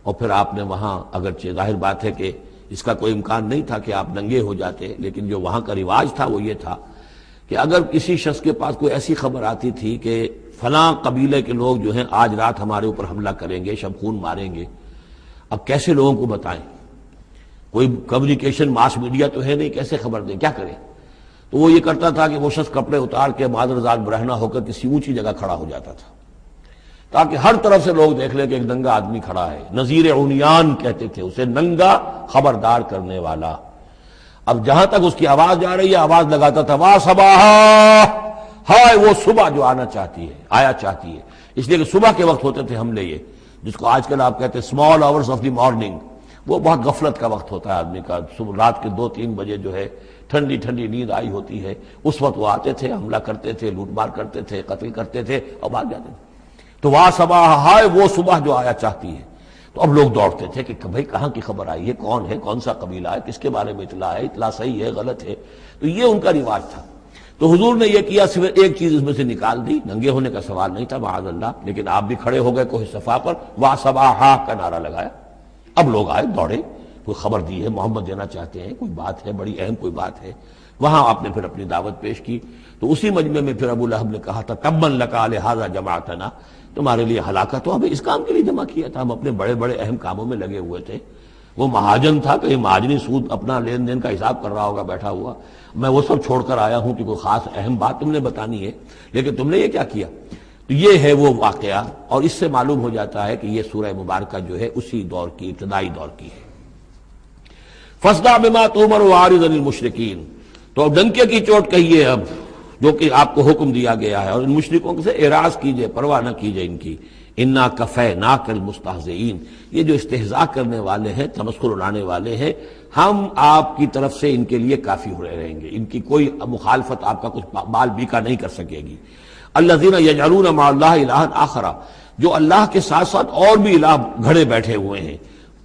اور پھر آپ نے وہاں، اگرچہ ظاہر بات ہے کہ اس کا کوئی امکان نہیں تھا کہ آپ ننگے ہو جاتے، لیکن جو وہاں کا رواج تھا وہ یہ تھا کہ اگر کسی شخص کے پاس کوئی ایسی خبر آتی تھی کہ فلاں قبیلے کے لوگ جو ہیں آج رات ہمارے اوپر حملہ کریں گے، شب خون ماریں گے، اب کیسے لوگوں کو بتائیں، کوئی کمیونیکیشن ماس میڈیا تو ہے نہیں، کیسے خبر دیں، کیا کریں؟ تو وہ یہ کرتا تھا کہ وہ شخص کپڑے اتار کے معذرزاد برہنہ ہو کر کسی اونچی جگہ کھڑا ہو جاتا تھا، تاکہ ہر طرف سے لوگ دیکھ لیں کہ ایک ننگا آدمی کھڑا ہے، نذیر عمیان کہتے تھے اسے، ننگا خبردار کرنے والا۔ اب جہاں تک اس کی آواز جا رہی ہے، آواز لگاتا تھا وا صباحا، ہائے وہ صبح جو آنا چاہتی ہے، آیا چاہتی ہے، اس لیے کہ صبح کے وقت ہوتے تھے حملے، یہ جس کو آج کل آپ کہتے ہیں small hours of the morning, وہ بہت غفلت کا وقت ہوتا ہے آدمی کا، صبح رات کے 2-3 بجے جو ہے ٹھنڈی ٹھنڈی نیند آئی ہوتی ہے، اس وقت وہ آتے تھے، حملہ کرتے تھے، لوٹ مار کرتے تھے، قتل کرتے تھے اور بھاگ جاتے تھے۔ تو وا صباح، ہائے وہ صبح جو آیا چاہتی ہے۔ تو اب لوگ دوڑتے تھے کہ بھائی کہاں کی خبر آئی ہے، کون ہے، کون سا قبیلہ ہے، کس کے بارے میں اطلاع ہے، اطلاع صحیح ہے غلط ہے۔ تو یہ ان کا رواج تھا۔ تو حضور نے یہ کیا، صرف ایک چیز اس میں سے نکال دی، ننگے ہونے کا سوال نہیں تھا معاذ اللہ، لیکن آپ بھی کھڑے ہو گئے کوہ صفا پر، وا صباحا کا نعرہ لگایا۔ اب لوگ آئے، دوڑے، کوئی خبر دی ہے، محمد دینا چاہتے ہیں، کوئی بات ہے، بڑی اہم کوئی بات ہے۔ وہاں آپ نے پھر اپنی دعوت پیش کی۔ تو اسی مجمع میں پھر ابو لہب نے کہا تھا تبا لک لہذا جمعتنا، تمہارے لیے ہلاکت ہو، ہمیں اس کام کے لیے جمع کیا تھا، ہم اپنے بڑے بڑے اہم کاموں میں لگے ہوئے تھے۔ وہ مہاجن تھا، کہیں مہاجنی سود اپنا لین دین کا حساب کر رہا ہوگا بیٹھا ہوا، میں وہ سب چھوڑ کر آیا ہوں کہ کوئی خاص اہم بات تم نے بتانی ہے، لیکن تم نے یہ کیا کیا؟ تو یہ ہے وہ واقعہ، اور اس سے معلوم ہو جاتا ہے کہ یہ سورہ مبارکہ جو ہے اسی دور کی، ابتدائی دور کی ہے۔ فاصدع بما تؤمر واعرض عن المشرکین، تو اب ڈنکے کی چوٹ کہیے اب جو کہ آپ کو حکم دیا گیا ہے، اور ان مشرکوں سے اعراض کیجئے، پرواہ نہ کیجئے ان کی۔ انا کفیناک المستہزئین، یہ جو استہزاء کرنے والے ہیں، تمسخر اڑانے والے ہیں، ہم آپ کی طرف سے ان کے لیے کافی ہو رہیں گے، ان کی کوئی مخالفت آپ کا کچھ بال بیکا نہیں کر سکے گی۔ الذین یجعلون مع اللہ الہا آخر، جو اللہ کے ساتھ ساتھ اور بھی الہ گھڑے بیٹھے ہوئے ہیں،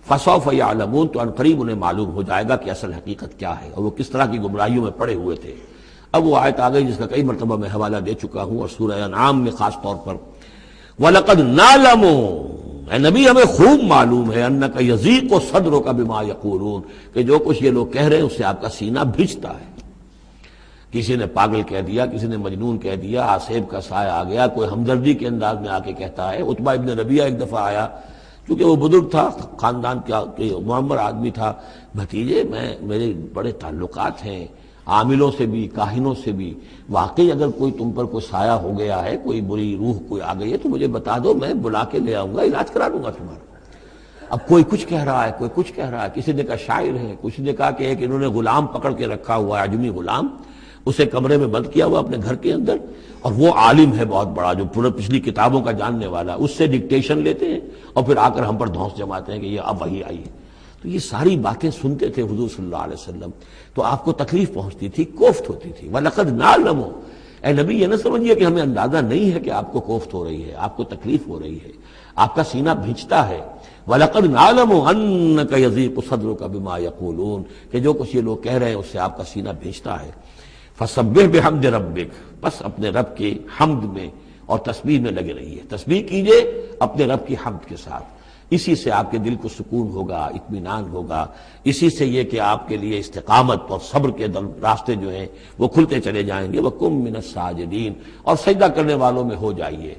فسوف یعلمون، تو عنقریب انہیں معلوم ہو جائے گا کہ اصل حقیقت کیا ہے اور وہ کس طرح کی گمراہیوں میں پڑے ہوئے تھے۔ اب وہ آیت آ گئی جس کا کئی مرتبہ میں حوالہ دے چکا ہوں، اور سورہ انعام میں خاص طور پر وَلَقَدْ نَعْلَمُ، اے نبی ہمیں خوب معلوم ہے، اَنَّكَ يَضِيقُ صَدْرُكَ بِمَا يَقُولُونَ، کہ جو کچھ یہ لوگ کہہ رہے ہیں اس سے آپ کا سینہ بھجتا ہے۔ کسی نے پاگل کہہ دیا، کسی نے مجنون کہہ دیا، آصیب کا سایہ آ گیا، کوئی ہمدردی کے انداز میں آ کے کہتا ہے۔ عتبہ ابن ربیعہ ایک دفعہ آیا کیونکہ وہ بزرگ تھا، خاندان کا معمر آدمی تھا، بھتیجے میرے بڑے تعلقات ہیں عاملوں سے بھی، کاہنوں سے بھی، واقعی اگر کوئی تم پر کوئی سایہ ہو گیا ہے، کوئی بری روح کوئی آ گئی ہے تو مجھے بتا دو، میں بلا کے لے آؤں گا، علاج کرا دوں گا تمہارا۔ اب کوئی کچھ کہہ رہا ہے، کوئی کچھ کہہ رہا ہے، کسی نے کہا شاعر ہے، کسی نے کہا کہ ایک انہوں نے غلام پکڑ کے رکھا ہوا ہے، عجمی غلام، اسے کمرے میں بند کیا ہوا اپنے گھر کے اندر، اور وہ عالم ہے بہت بڑا جو پورے پچھلی کتابوں کا جاننے والا، اس سے ڈکٹیشن لیتے ہیں اور پھر آ کر ہم پر دھونس جماتے ہیں کہ یہ اب وہی آئی ہے۔ تو یہ ساری باتیں سنتے تھے حضور صلی اللہ علیہ وسلم، تو آپ کو تکلیف پہنچتی تھی، کوفت ہوتی تھی۔ وَلَقَدْ نَعْلَمُ، اے نبی یہ نہ سمجھیے کہ ہمیں اندازہ نہیں ہے کہ آپ کو کوفت ہو رہی ہے، آپ کو تکلیف ہو رہی ہے، آپ کا سینہ بھیجتا ہے۔ وَلَقَدْ نَعْلَمُ أَنَّكَ يَضِيقُ صَدْرُكَ بِمَا يَقُولُونَ، کہ جو کچھ یہ لوگ کہہ رہے ہیں اس سے آپ کا سینہ بھیجتا ہے۔ فَسَبِّحْ بِحَمْدِ رَبِّكَ، بس اپنے رب کے حمد میں اور تسبیح میں لگے رہیے، تسبیح کیجئے اپنے رب کی حمد کے ساتھ، اسی سے آپ کے دل کو سکون ہوگا، اطمینان ہوگا، اسی سے یہ کہ آپ کے لیے استقامت اور صبر کے راستے جو ہیں وہ کھلتے چلے جائیں گے۔ وَقُم مِّنَ السَّاجِدِينَ، اور سجدہ کرنے والوں میں ہو جائیے،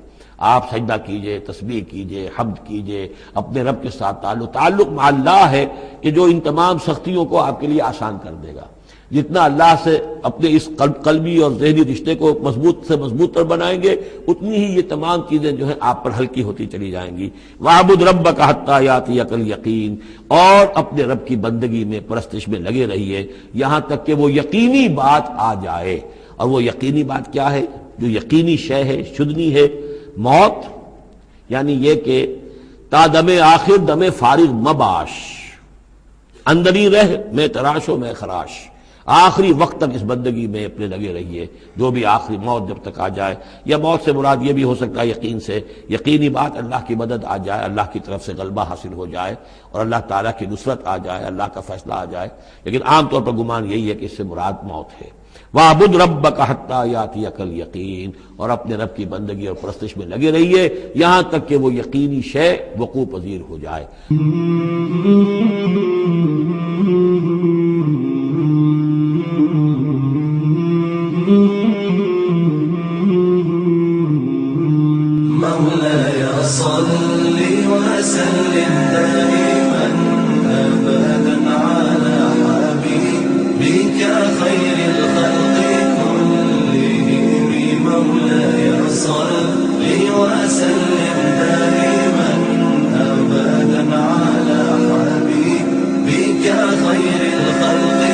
آپ سجدہ کیجئے، تسبیح کیجئے، حمد کیجئے، اپنے رب کے ساتھ تعلق مع اللہ ہے کہ جو ان تمام سختیوں کو آپ کے لیے آسان کر دے گا۔ جتنا اللہ سے اپنے اس قلبی اور ذہنی رشتے کو مضبوط سے مضبوط تر بنائیں گے، اتنی ہی یہ تمام چیزیں جو ہیں آپ پر ہلکی ہوتی چلی جائیں گی۔ وَاعْبُدْ رَبَّكَ حَتَّىٰ يَأْتِيَكَ الْيَقِينُ، اور اپنے رب کی بندگی میں، پرستش میں لگے رہیے یہاں تک کہ وہ یقینی بات آ جائے۔ اور وہ یقینی بات کیا ہے؟ جو یقینی شے ہے، شدنی ہے، موت، یعنی یہ کہ تا دم آخر دم فارغ مباش، اندری رہ میں تراش و میں خراش، آخری وقت تک اس بندگی میں اپنے لگے رہیے، جو بھی آخری موت جب تک آ جائے، یا موت سے مراد یہ بھی ہو سکتا ہے یقین سے، یقینی بات اللہ کی مدد آ جائے، اللہ کی طرف سے غلبہ حاصل ہو جائے اور اللہ تعالیٰ کی نصرت آ جائے، اللہ کا فیصلہ آ جائے، لیکن عام طور پر گمان یہی ہے کہ اس سے مراد موت ہے۔ وَاعْبُدْ رَبَّكَ حَتَّىٰ يَأْتِيَكَ الْيَقِينُ، اور اپنے رب کی بندگی اور پرستش میں لگے رہیے یہاں تک کہ وہ یقینی شے وقوع پذیر ہو جائے۔ مولاي صل وسلم دائما أبدا على حبيبك خير الخلق كلهم، مولاي صل وسلم دائما أبدا على حبيبك خير الخلق